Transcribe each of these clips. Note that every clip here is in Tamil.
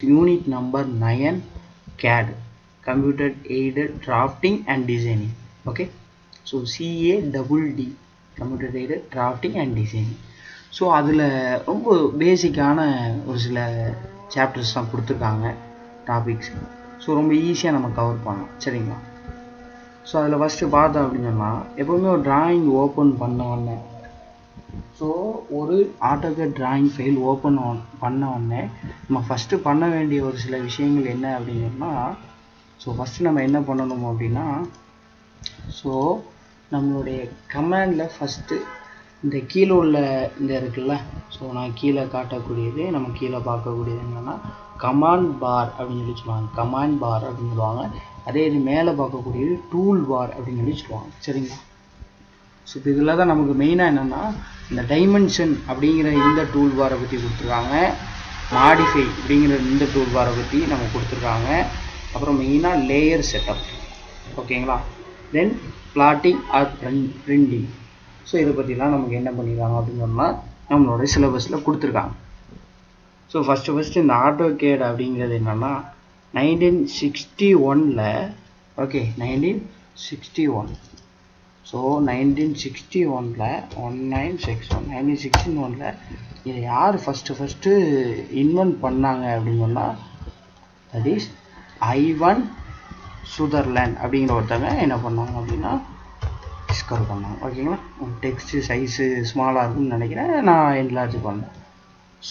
Unit number 9 CAD, Computer Aided Drafting and Designing. Okay, so CADD, Computer Aided Drafting and Designing. So அதில் ரொம்ப பேசிக்கான ஒரு சில சாப்டர்ஸ் தான் கொடுத்துருக்காங்க டாபிக்ஸ். ஸோ ரொம்ப ஈஸியாக நம்ம கவர் பண்ணலாம், சரிங்களா? ஸோ அதில் ஃபஸ்ட்டு பார்த்தோம் அப்படின்னு சொன்னால், எப்போவுமே ஒரு டிராயிங் ஓப்பன் பண்ண உடனே, ஸோ ஒரு AutoCAD டிராயிங் ஃபைல் ஓப்பன் பண்ண உடனே நம்ம ஃபஸ்ட்டு பண்ண வேண்டிய ஒரு சில விஷயங்கள் என்ன அப்படின்னு சொன்னால், ஸோ ஃபஸ்ட்டு நம்ம என்ன பண்ணணும் அப்படின்னா, ஸோ நம்மளுடைய கமாண்டில் ஃபஸ்ட்டு இந்த கீழே உள்ள இந்த இருக்குல்ல, ஸோ நான் கீழே காட்டக்கூடியது, நம்ம கீழே பார்க்கக்கூடியது என்னென்னா கமாண்ட் பார் அப்படின்னு சொல்லி சொல்லுவாங்க. கமாண்ட் பார் அப்படின்னு சொல்லுவாங்க. அதே இது மேலே பார்க்கக்கூடியது டூல் பார் அப்படின்னு சொல்லி சொல்லுவாங்க, சரிங்களா? ஸோ இப்போ இதில் தான் நமக்கு மெயினாக என்னென்னா, இந்த டைமென்ஷன் அப்படிங்கிற இந்த டூல் பாரை பற்றி கொடுத்துருக்காங்க, மாடிஃபை அப்படிங்கிற இந்த டூல் பாரை பற்றி நம்ம கொடுத்துருக்காங்க, அப்புறம் மெயினாக லேயர் செட்டப், ஓகேங்களா? தென் பிளாட்டிங் ஆர் பிரிண்டிங். ஸோ இதை பற்றிலாம் நமக்கு என்ன பண்ணிடுறாங்க அப்படின்னு சொன்னால் நம்மளோட சிலபஸில் கொடுத்துருக்காங்க. ஸோ ஃபஸ்ட்டு இந்த AutoCAD அப்படிங்கிறது என்னென்னா 1961 ஓகே 1961. ஸோ 1961 இதை யார் ஃபஸ்ட்டு இன்வென்ட் பண்ணாங்க அப்படின்னு சொன்னால், தட் இஸ் ஐவன் சுதர்லேண்ட் அப்படிங்கிற ஒருத்தங்க என்ன பண்ணாங்க அப்படின்னா டிஸ்கவர் பண்ணாங்க, ஓகேங்களா? டெக்ஸ்ட்டு சைஸு ஸ்மாலாக இருக்குன்னு நினைக்கிறேன், நான் என்லார்ஜ் பண்ணேன்.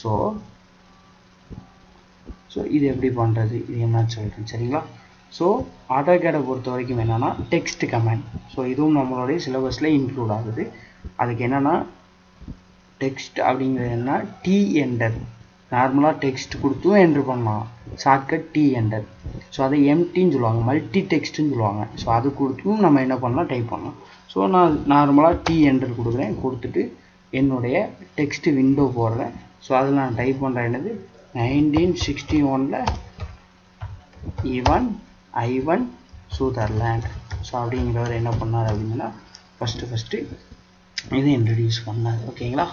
ஸோ இது எப்படி பண்ணுறது, இது என்ன சொல்கிறேன், சரிங்களா? ஸோ AutoCAD பொறுத்த வரைக்கும் என்னென்னா டெக்ஸ்ட் கமாண்ட். ஸோ இதுவும் நம்மளுடைய சிலபஸில் இன்க்ளூட் ஆகுது. அதுக்கு என்னென்னா டெக்ஸ்ட் அப்படிங்கிறது என்ன, டி என்டர். நார்மலாக டெக்ஸ்ட் கொடுத்தும் என்ட்ரு பண்ணலாம், ஷார்ட்கட் டி என்டர். ஸோ அதை எம்டின்னு சொல்லுவாங்க, மல்டி டெக்ஸ்ட்டுன்னு சொல்லுவாங்க. ஸோ அது கொடுத்தும் நம்ம என்ன பண்ணலாம், டைப் பண்ணலாம். ஸோ நான் நார்மலாக டி என்டர் கொடுக்குறேன், கொடுத்துட்டு என்னுடைய டெக்ஸ்ட் விண்டோ போடுறேன். ஸோ அதில் நான் டைப் பண்ணுறேன் என்னது 1961 ஐவன் சுதர்லேண்ட். ஸோ அப்படிங்கிறவர் என்ன பண்ணார் அப்படின்னா ஃபஸ்ட்டு இதை இன்ட்ரடியூஸ் பண்ணார், ஓகேங்களா?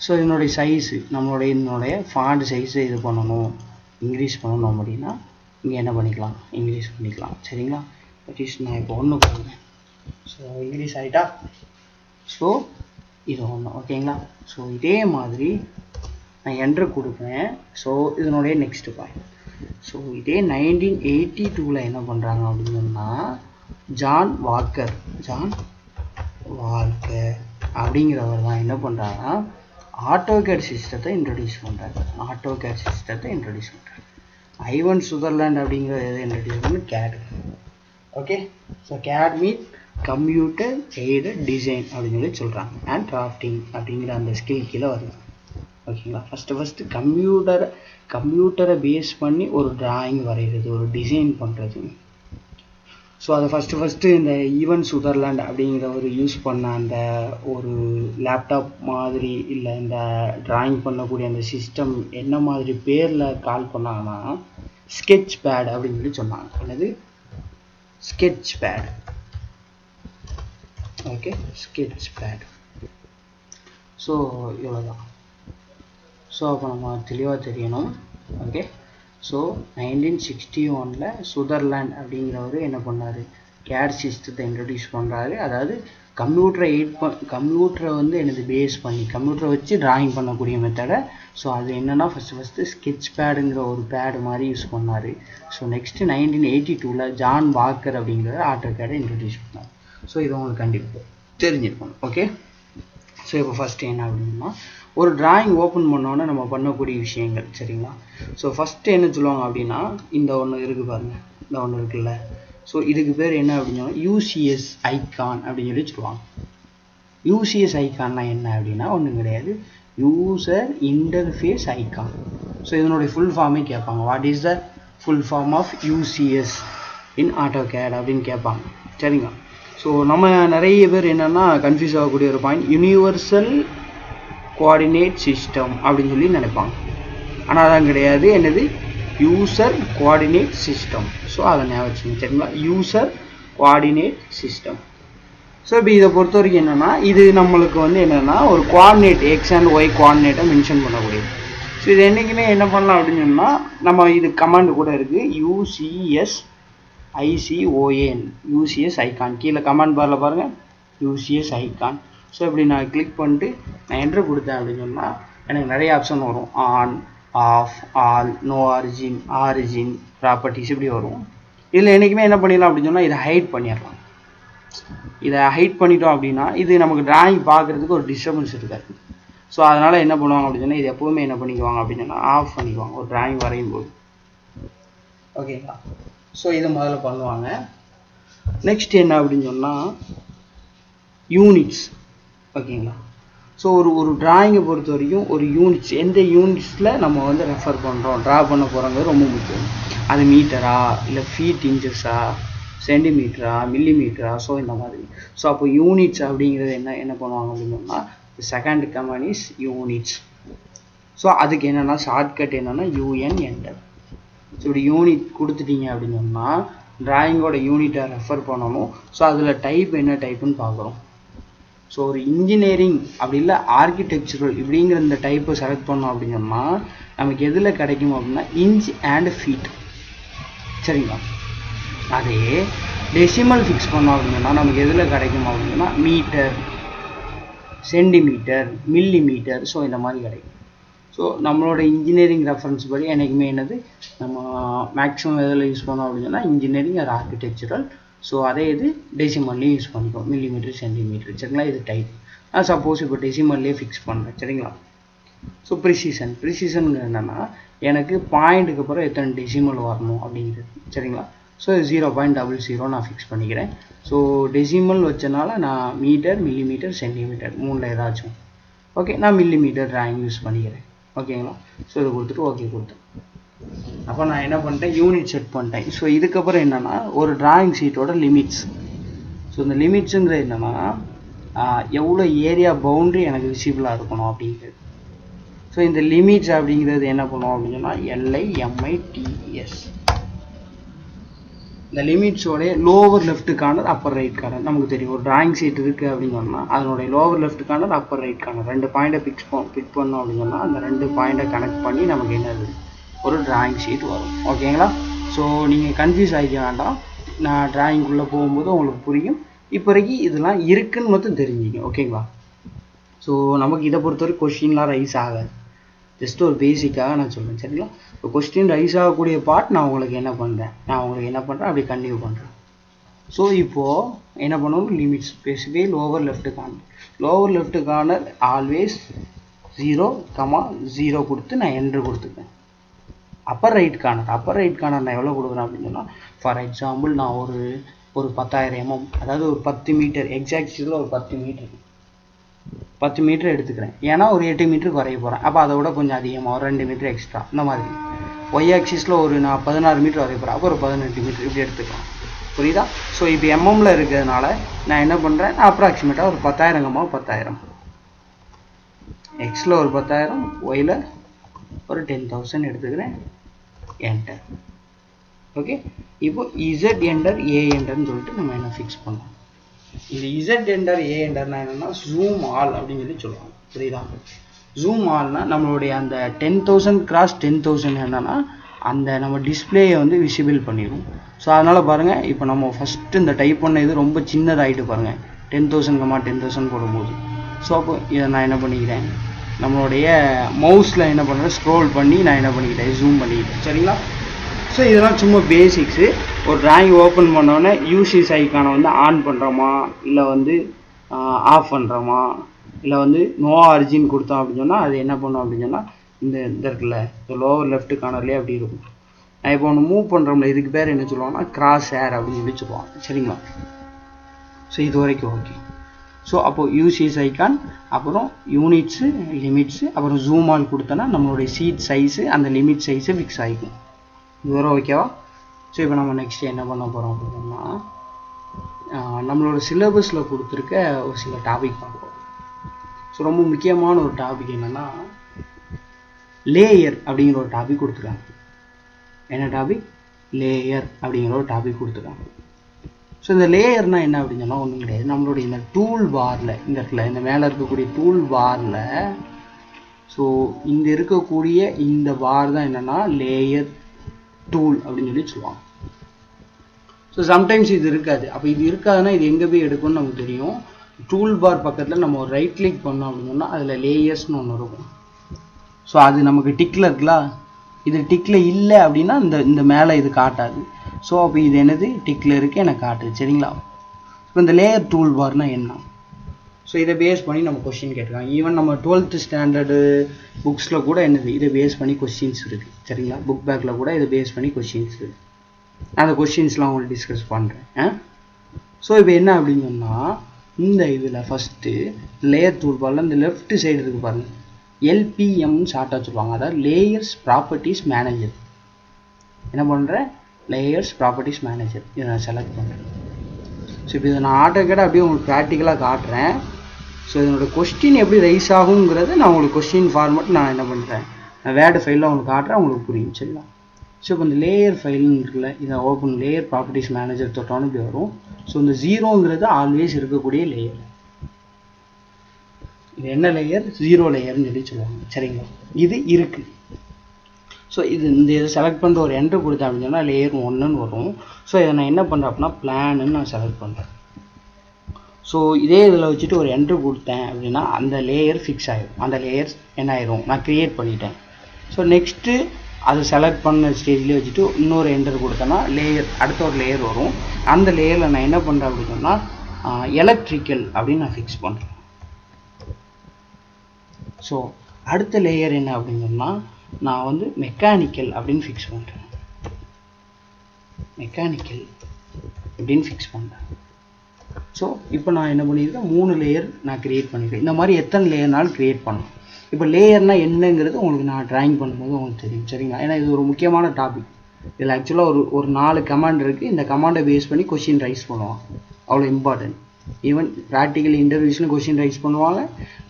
ஸோ இதனுடைய சைஸு, என்னுடைய ஃபாண்ட் சைஸை இது பண்ணணும், இன்க்ரீஸ் பண்ணணும் அப்படின்னா இங்கே என்ன பண்ணிக்கலாம், இன்க்ரீஸ் பண்ணிக்கலாம், சரிங்களா? அட்லீஸ்ட் நான் இப்போ ஒன்று கொடுக்குறேன். ஸோ இன்க்ரீஸ் ஆகிட்டா, ஸோ இது ஒன்று, ஓகேங்களா? ஸோ இதே மாதிரி நான் என்ட்ரு கொடுப்பேன். ஸோ இதனுடைய நெக்ஸ்ட் பாயிண்ட், ஸோ இதே 1982 என்ன பண்ணுறாங்க அப்படின்னா, ஜான் வாக்கர் அப்படிங்கிறவர் தான் என்ன பண்ணுறாங்கன்னா AutoCAD சிஸ்டத்தை இன்ட்ரடியூஸ் பண்ணுறாரு. ஐவன் சுதர்லேண்ட் அப்படிங்கிற எதை இன்ட்ரடியூஸ் பண்ணி CAD, ஓகே? ஸோ CAD மீன் கம்ப்யூட்டர் எய்டட் டிசைன் அப்படின்னு சொல்லி சொல்கிறாங்க, அண்ட் டிராஃப்டிங் அப்படிங்கிற அந்த ஸ்கில் கீழே வருது, ஓகேங்களா? ஃபஸ்ட்டு கம்ப்யூட்டரை பேஸ் பண்ணி ஒரு டிராயிங் வரைகிறது, ஒரு டிசைன் பண்ணுறது. ஸோ அதை ஃபஸ்ட்டு இந்த ஈவன் சுதர்லேண்ட் அப்படிங்கிறவர் யூஸ் பண்ண அந்த ஒரு லேப்டாப் மாதிரி, இல்லை இந்த டிராயிங் பண்ணக்கூடிய அந்த சிஸ்டம் என்ன மாதிரி பேரில் கால் பண்ணாங்கன்னா ஸ்கெட்ச் பேட் அப்படின்னு சொல்லி சொன்னாங்க. என்னது sketch pad, okay, sketch pad. So இவ்வளோதான். ஸோ அப்போ நம்ம தெளிவாக தெரியணும், ஓகே? ஸோ 1961 சுதர்லேண்ட் அப்படிங்கிறவர் என்ன பண்ணார், CAD சிஸ்டத்தை இன்ட்ரடியூஸ் பண்ணுறாரு. அதாவது கம்ப்யூட்டரை வந்து என்னது பேஸ் பண்ணி, கம்ப்யூட்டரை வச்சு டிராயிங் பண்ணக்கூடிய மெத்தடை. ஸோ அது என்னென்னா ஃபஸ்ட்டு ஸ்கெட்ச் பேடுங்கிற ஒரு பேடு மாதிரி யூஸ் பண்ணார். ஸோ நெக்ஸ்ட்டு 1982 ஜான் வாக்கர் அப்படிங்கிறவர் AutoCAD இன்ட்ரடியூஸ் பண்ணார். ஸோ இது உங்களுக்கு கண்டிப்பாக தெரிஞ்சிருக்கணும், ஓகே? ஸோ இப்போ ஃபஸ்ட்டு என்ன அப்படின்னா, ஒரு டிராயிங் ஓப்பன் பண்ணோன்னே நம்ம பண்ணக்கூடிய விஷயங்கள், சரிங்களா? ஸோ ஃபஸ்ட்டு என்ன சொல்லுவாங்க அப்படின்னா, இந்த ஒன்று இருக்குது பாருங்கள், இந்த ஒன்று இருக்குல்ல, ஸோ இதுக்கு பேர் என்ன அப்படின்னா UCS ஐகான் அப்படின்னு சொல்லி சொல்லுவாங்க. UCS ஐகான்னா என்ன அப்படின்னா ஒன்றும் கிடையாது, யூசர் இன்டர்ஃபேஸ் ஐகான். ஸோ இதனுடைய ஃபுல் ஃபார்மே கேட்பாங்க, what is the full form of UCS in AutoCAD அப்படின்னு கேட்பாங்க, சரிங்களா? ஸோ நம்ம நிறைய பேர் என்னென்னா கன்ஃபியூஸ் ஆகக்கூடிய ஒரு பாயிண்ட், யூனிவர்சல் கோஆர்டினேட் சிஸ்டம் அப்படின்னு சொல்லி நினைப்பாங்க. ஆனால் அதான் கிடையாது, என்னது யூசர் கோஆர்டினேட் சிஸ்டம். ஸோ அதை ஞாபகம் வச்சுங்க, சரிங்களா? User coordinate system. ஸோ இப்போ இதை பொறுத்த வரைக்கும் என்னென்னா, இது நம்மளுக்கு வந்து என்னென்னா ஒரு கோஆர்டினேட் எக்ஸ் அண்ட் ஒய் கோஆர்டினேட்டை மென்ஷன் பண்ணக்கூடியது. ஸோ இது என்றைக்குமே என்ன பண்ணலாம் அப்படின்னு சொன்னால், நம்ம இது கமாண்டு கூட இருக்குது, UCS-ICON, UCS ஐகான். கீழே கமாண்ட் பாரில் பாருங்கள், UCS ஐகான். ஸோ இப்படி நான் கிளிக் பண்ணிட்டு நான் என்ட்ரு கொடுத்தேன் அப்படின்னு சொன்னால் எனக்கு நிறைய ஆப்ஷன் வரும். On, off, all, no origin, origin, properties இப்படி வரும். இதில் என்றைக்குமே என்ன பண்ணிடலாம் அப்படின்னு சொன்னால் இதை ஹைட் பண்ணிடலாம். இதை ஹைட் பண்ணிட்டோம் அப்படின்னா இது நமக்கு டிராயிங் பார்க்குறதுக்கு ஒரு டிஸ்டர்பன்ஸ் இருக்காது. ஸோ அதனால் என்ன பண்ணுவாங்க அப்படின்னு சொன்னால் இது எப்போவுமே என்ன பண்ணிக்குவாங்க அப்படின்னு சொன்னால் ஆஃப் பண்ணிக்குவாங்க ஒரு டிராயிங் வரையும் போது. ஓகேங்களா? ஸோ இதை முதல்ல பண்ணுவாங்க. நெக்ஸ்ட் என்ன அப்படின்னு சொன்னால் யூனிட்ஸ். ஓகேங்களா? ஸோ ஒரு டிராயிங்கை பொறுத்த வரைக்கும் ஒரு யூனிட்ஸ், எந்த யூனிட்ஸில் நம்ம வந்து ரெஃபர் பண்ணுறோம், ட்ரா பண்ண போகிறோங்கிறது ரொம்ப முக்கியம். அது மீட்டரா, இல்லை ஃபீட், இன்ச்சஸா, சென்டிமீட்டரா, மில்லிமீட்டரா, ஸோ இந்த மாதிரி. ஸோ அப்போ யூனிட்ஸ் அப்படிங்கிறது என்ன பண்ணுவாங்க அப்படின்னா, second command is units. So அதுக்கு என்னென்னா ஷார்ட்கட் என்னென்னா UN என்டர். ஸோ இப்படி யூனிட் கொடுத்துட்டீங்க அப்படின்னு சொன்னால் டிராயிங்கோட யூனிட்டை ரெஃபர் பண்ணணும். ஸோ அதில் டைப் என்ன டைப்புன்னு பார்க்குறோம். ஸோ ஒரு இன்ஜினியரிங் அப்படி இல்லை ஆர்கிடெக்சரல் இப்படிங்கிற இந்த டைப்பை செலக்ட் பண்ணோம் அப்படின்னு சொன்னால் நமக்கு எதில் கிடைக்கும் அப்படின்னா இன்ச் அண்ட் ஃபீட். சரிங்களா? அதே டெசிமல் ஃபிக்ஸ் பண்ணோம் அப்படின்னா நமக்கு எதில் கிடைக்கும் அப்படின்னா மீட்டர், சென்டிமீட்டர், மில்லிமீட்டர், ஸோ இந்த மாதிரி கிடைக்கும். ஸோ நம்மளோட இன்ஜினியரிங் ரெஃபரன்ஸ் படி என்றைக்குமே என்னது நம்ம மேக்ஸிமம் எதில் யூஸ் பண்ணோம் அப்படின்னா இன்ஜினியரிங் ஆர் ஆர்கிடெக்சரல். ஸோ அதே இது டெசிமல்லையும் யூஸ் பண்ணிக்கோம், மில்லிமீட்டர், சென்டிமீட்டர். சரிங்களா? இது டைப். நான் சப்போஸ் இப்போ டெசிமல்லே ஃபிக்ஸ் பண்ணுறேன். சரிங்களா? ஸோ ப்ரிசிஷன் என்னென்னா எனக்கு பாயிண்ட்டுக்கு அப்புறம் எத்தனை டெசிமல் வரணும் அப்படிங்கிறது. சரிங்களா? ஸோ 0.00 நான் ஃபிக்ஸ் பண்ணிக்கிறேன். ஸோ டெசிமல் வச்சனால நான் மீட்டர், மில்லிமீட்டர், சென்டிமீட்டர் மூணில் ஏதாச்சும். ஓகே, நான் மில்லிமீட்டர் டிராயிங் யூஸ் பண்ணிக்கிறேன். ஓகேங்களா? ஸோ இதை கொடுத்துட்டு ஓகே கொடுத்தேன். அப்போ நான் என்ன பண்ணிட்டேன், யூனிட் செட் பண்ணிட்டேன். ஸோ இதுக்கப்புறம் என்னென்னா ஒரு டிராயிங் ஷீட்டோட லிமிட்ஸ். ஸோ இந்த லிமிட்ஸுங்கிறது என்னென்னா எவ்வளோ ஏரியா பவுண்ட்ரி எனக்கு விசிபிளாக இருக்கணும் அப்படிங்கிறது. ஸோ இந்த லிமிட்ஸ் அப்படிங்கிறது என்ன பண்ணுவோம் அப்படின்னா LIMITS. இந்த லிமிட்ஸோடைய lower left corner, upper right corner நமக்கு தெரியும். ஒரு டிராயிங் ஷீட் இருக்குது அப்படின்னு சொன்னால் அதனுடைய lower left corner, upper right corner ரெண்டு பாயிண்டை பிக் பண்ணோம் அப்படின்னு சொன்னால் அந்த ரெண்டு பாயிண்டை கனெக்ட் பண்ணி நமக்கு என்னது ஒரு டிராயிங் ஷீட் வரும். ஓகேங்களா? ஸோ நீங்கள் கன்ஃபியூஸ் ஆகிக்க வேண்டாம், நான் டிராயிங்குள்ளே போகும்போது உங்களுக்கு புரியும். இப்போதைக்கு இதெல்லாம் இருக்குன்னு மட்டும் தெரிஞ்சுங்க. ஓகேங்களா? ஸோ நமக்கு இதை பொறுத்தவரை கொஸ்டின்லாம் ரைஸ் ஆகாது, ஜஸ்ட் ஒரு பேசிக்காக நான் சொல்கிறேன். சரிங்களா? இப்போ கொஸ்டின் ரைஸ் ஆகக்கூடிய பார்ட் நான் உங்களுக்கு என்ன பண்ணுறேன் அப்படி கண்டினியூ பண்ணுறேன். ஸோ இப்போது என்ன பண்ணணும், limits specify lower left corner always 0,0 கொடுத்து நான் என்ட்ரு கொடுத்துருக்கேன். அப்பர் ரைட் கார்னர் நான் எவ்வளோ கொடுக்குறேன் அப்படின்னு சொன்னால், ஃபார் எக்ஸாம்பிள் நான் ஒரு 10,000 mm, அதாவது ஒரு 10 மீட்டர், எக்ஸாக்ட் இதில் ஒரு 10 மீட்டர் எடுத்துக்கிறேன். ஏன்னா ஒரு 8 மீட்டருக்கு வரைய போகிறேன். அப்போ அதை விட கொஞ்சம் அதிகமாக ஒரு 2 மீட்டர் எக்ஸ்ட்ரா இந்த மாதிரி. ஒய் ஆக்சிஸில் நான் 16 மீட்டர் வரைய போகிறேன். அப்போ ஒரு 18 மீட்டர் இப்படி எடுத்துக்கலாம். புரியுதா? ஸோ இப்போ எம்எம்மில் இருக்கிறதுனால நான் என்ன பண்ணுறேன், அப்ராக்சிமேட்டாக ஒரு 10,000 எக்ஸில் ஒரு 10,000, ஒயில் ஒரு 10,000 எடுத்துக்கிறேன். என்டர். ஓகே, இப்போ இசட் என்டர், ஏ என்டர்னு சொல்லிட்டு நம்ம என்ன ஃபிக்ஸ் பண்ணோம். இது இசட் என்டர், ஏ என்டர்னா என்னென்னா ஜூம் ஆல் அப்படின்னு சொல்லி சொல்லுவாங்க. புரியுதா? ஜூம் ஆல்னால் நம்மளுடைய அந்த 10,000 × 10,000 என்னென்னா அந்த நம்ம டிஸ்பிளேயை வந்து விசிபிள் பண்ணிடும். ஸோ அதனால் பாருங்கள், இப்போ நம்ம ஃபஸ்ட்டு இந்த டைப் பண்ண இது ரொம்ப சின்னதாகிட்டு பாருங்கள், 10,000, போடும்போது. ஸோ அப்போ இதை நான் என்ன பண்ணிக்கிறேன், நம்மளுடைய மவுஸில் என்ன பண்ணுறேன், ஸ்க்ரோல் பண்ணி நான் என்ன பண்ணிக்கிட்டேன், ஜூம் பண்ணிக்கிட்டேன். சரிங்களா? ஸோ இதெல்லாம் சும்மா பேசிக்ஸு. ஒரு டிராயிங் ஓப்பன் பண்ணோன்னே யூசிஸ் ஐக்கானை வந்து ஆன் பண்ணுறோமா, இல்லை வந்து ஆஃப் பண்ணுறோமா, இல்லை வந்து நோ ஆரிஜின் கொடுத்தோம் அப்படின்னு சொன்னால் அது என்ன பண்ணோம் அப்படின்னு சொன்னால் இந்த இருக்குல்ல, இந்த லோவர் லெஃப்ட் கார்னர்லேயே அப்படி இருக்கும். நான் இப்போ ஒன்று மூவ் பண்ணுறோம்ல, இதுக்கு பேர் என்ன சொல்லுவாங்கன்னா கிராஸ் ஹேர் அப்படின்னு சொல்லி சொல்லுவாங்க. சரிங்களா? ஸோ இது வரைக்கும் ஓகே. ஸோ அப்போது யூசிஸ் ஐக்கான், அப்புறம் யூனிட்ஸு, லிமிட்ஸு, அப்புறம் ஜூம் ஆல் கொடுத்தோன்னா நம்மளுடைய சீட் சைஸு, அந்த லிமிட் சைஸு ஃபிக்ஸ் ஆகிக்கும். இது வரை ஓகேவா? ஸோ இப்போ நம்ம நெக்ஸ்ட்டு என்ன பண்ண போகிறோம் அப்படின்னா நம்மளோட சிலபஸில் கொடுத்துருக்க ஒரு சில டாபிக் பார்ப்போம். ஸோ ரொம்ப முக்கியமான ஒரு டாபிக் என்னென்னா லேயர் அப்படிங்கிற ஒரு டாபிக் கொடுத்துருக்காங்க. என்ன டாபிக்? லேயர் அப்படிங்கிற ஒரு டாபிக் கொடுத்துருக்காங்க. ஸோ இந்த லேயர்னால் என்ன அப்படின்னு சொன்னால் ஒன்றும் கிடையாது, நம்மளுடைய இந்த டூல் பாரில் இந்த இடத்துல இந்த மேலே இருக்கக்கூடிய டூல் பாரில் ஸோ இந்த இருக்கக்கூடிய இந்த பார் தான் என்னென்னா லேயர் டூல் அப்படின்னு சொல்லி சொல்லுவாங்க. ஸோ சம்டைம்ஸ் இது இருக்காது. அப்போ இது இருக்காதுன்னா இது எங்கே போய் எடுக்கும்னு நமக்கு தெரியும். டூல் பார் பக்கத்தில் நம்ம ஒரு ரைட் கிளிக் பண்ணோம் அப்படின்னா அதில் லேயர்ஸ்னு ஒன்று இருக்கும். ஸோ அது நமக்கு டிக்கில் இருக்குல்ல, இது டிக்கில் இல்லை அப்படின்னா இந்த மேலே இது காட்டாது. ஸோ அப்போ இது என்னது டிக்கில் இருக்குது எனக்கு காட்டுது. சரிங்களா? இப்போ இந்த லேயர் டூல் பார்னால் என்ன? ஸோ இதை பேஸ் பண்ணி நம்ம கொஸ்டின் கேட்டிருக்காங்க. ஈவன் நம்ம 12th ஸ்டாண்டர்டு புக்ஸில் கூட என்னது இதை பேஸ் பண்ணி கொஸ்டின்ஸ் இருக்குது. சரிங்களா? புக் பேக்கில் கூட இதை பேஸ் பண்ணி கொஸ்டின்ஸ் இருக்குது. அந்த கொஸ்டின்ஸ்லாம் உங்களுக்கு டிஸ்கஸ் பண்ணுறேன். ஸோ இப்போ என்ன அப்படின்னு சொன்னால் இந்த இதில் ஃபஸ்ட்டு லேயர் டூல் பாரில் இந்த லெஃப்ட் சைடு இருக்குது பாருங்கள், எல்பிஎம்னு ஷார்ட்டாக சொல்லுவாங்க. அதாவது லேயர்ஸ் ப்ராப்பர்ட்டிஸ் மேனேஜர். என்ன பண்ணுறேன்? Layers properties manager. இதை நான் செலக்ட் பண்ணுறேன். ஸோ இப்போ இதை நான் ஆட்டோகேட்டாக அப்படியே உங்களுக்கு ப்ராக்டிக்கலாக காட்டுறேன். ஸோ இதனோட கொஸ்டின் எப்படி ரைஸ் ஆகுங்கிறத நான் உங்களுக்கு கொஸ்டின் ஃபார்மேட் நான் என்ன பண்ணுறேன், நான் வேர்டு ஃபைலில் உங்களுக்கு காட்டுறேன், உங்களுக்கு புரியும். சரிங்களா? ஸோ இப்போ இந்த லேயர் ஃபைல்னு இருக்குல்ல, இதை ஓப்பன் லேயர் ப்ராப்பர்ட்டிஸ் மேனேஜர் தொட்டோன்னு இப்படி வரும். ஸோ இந்த 0ங்கிறது ஆல்வேஸ் இருக்கக்கூடிய லேயர். இது என்ன லேயர்? 0 லேயர்னு சொல்லி சொல்லுவாங்க. சரிங்களா? இது இருக்குது. ஸோ இந்த இதை செலக்ட் பண்ணுற ஒரு என்ட்ரு கொடுத்தேன் அப்படின்னு சொன்னால் லேயர் 1ன்னு வரும். ஸோ இதை நான் என்ன பண்ணுறேன் அப்படின்னா பிளான்னு நான் செலக்ட் பண்ணுறேன். ஸோ இதே இதில் வச்சுட்டு ஒரு என்ட்ரு கொடுத்தேன் அப்படின்னா அந்த லேயர் ஃபிக்ஸ் ஆகிடும். அந்த லேயர் என்ன ஆயிரும், நான் க்ரியேட் பண்ணிட்டேன். ஸோ நெக்ஸ்ட்டு அதை செலக்ட் பண்ண ஸ்டேஜ்லேயே வச்சுட்டு இன்னொரு என்டர் கொடுத்தேன்னா லேயர் அடுத்த ஒரு லேயர் வரும். அந்த லேயரில் நான் என்ன பண்ணுறேன் அப்படின்னு சொன்னால் எலக்ட்ரிக்கல் அப்படின்னு நான் ஃபிக்ஸ் பண்ணுறேன். ஸோ அடுத்த லேயர் என்ன அப்படின்னு சொன்னால் நான் வந்து மெக்கானிக்கல் அப்படின்னு ஃபிக்ஸ் பண்ணுறேன். மெக்கானிக்கல் அப்படின்னு ஃபிக்ஸ் பண்ணுறேன். ஸோ இப்போ நான் என்ன பண்ணியிருக்கேன், 3 லேயர் நான் க்ரியேட் பண்ணியிருக்கேன். இந்த மாதிரி எத்தனை லேயர்னாலும் க்ரியேட் பண்ணலாம். இப்போ லேயர்னால் என்னங்கிறது உங்களுக்கு நான் ட்ராயிங் பண்ணும்போது உங்களுக்கு தெரியும். சரிங்களா? ஏன்னா இது ஒரு முக்கியமான டாபிக். இதில் ஆக்சுவலாக ஒரு 4 கமாண்ட் இருக்குது. இந்த கமாண்டை பேஸ் பண்ணி கொஸ்டின் ரைஸ் பண்ணுவாங்க. அவ்வளோ இம்பார்ட்டன்ட். ஈவன் ப்ராக்டிக்கல் இன்டர்வியூஸில் கொஸ்டின் ரைஸ் பண்ணுவாங்க.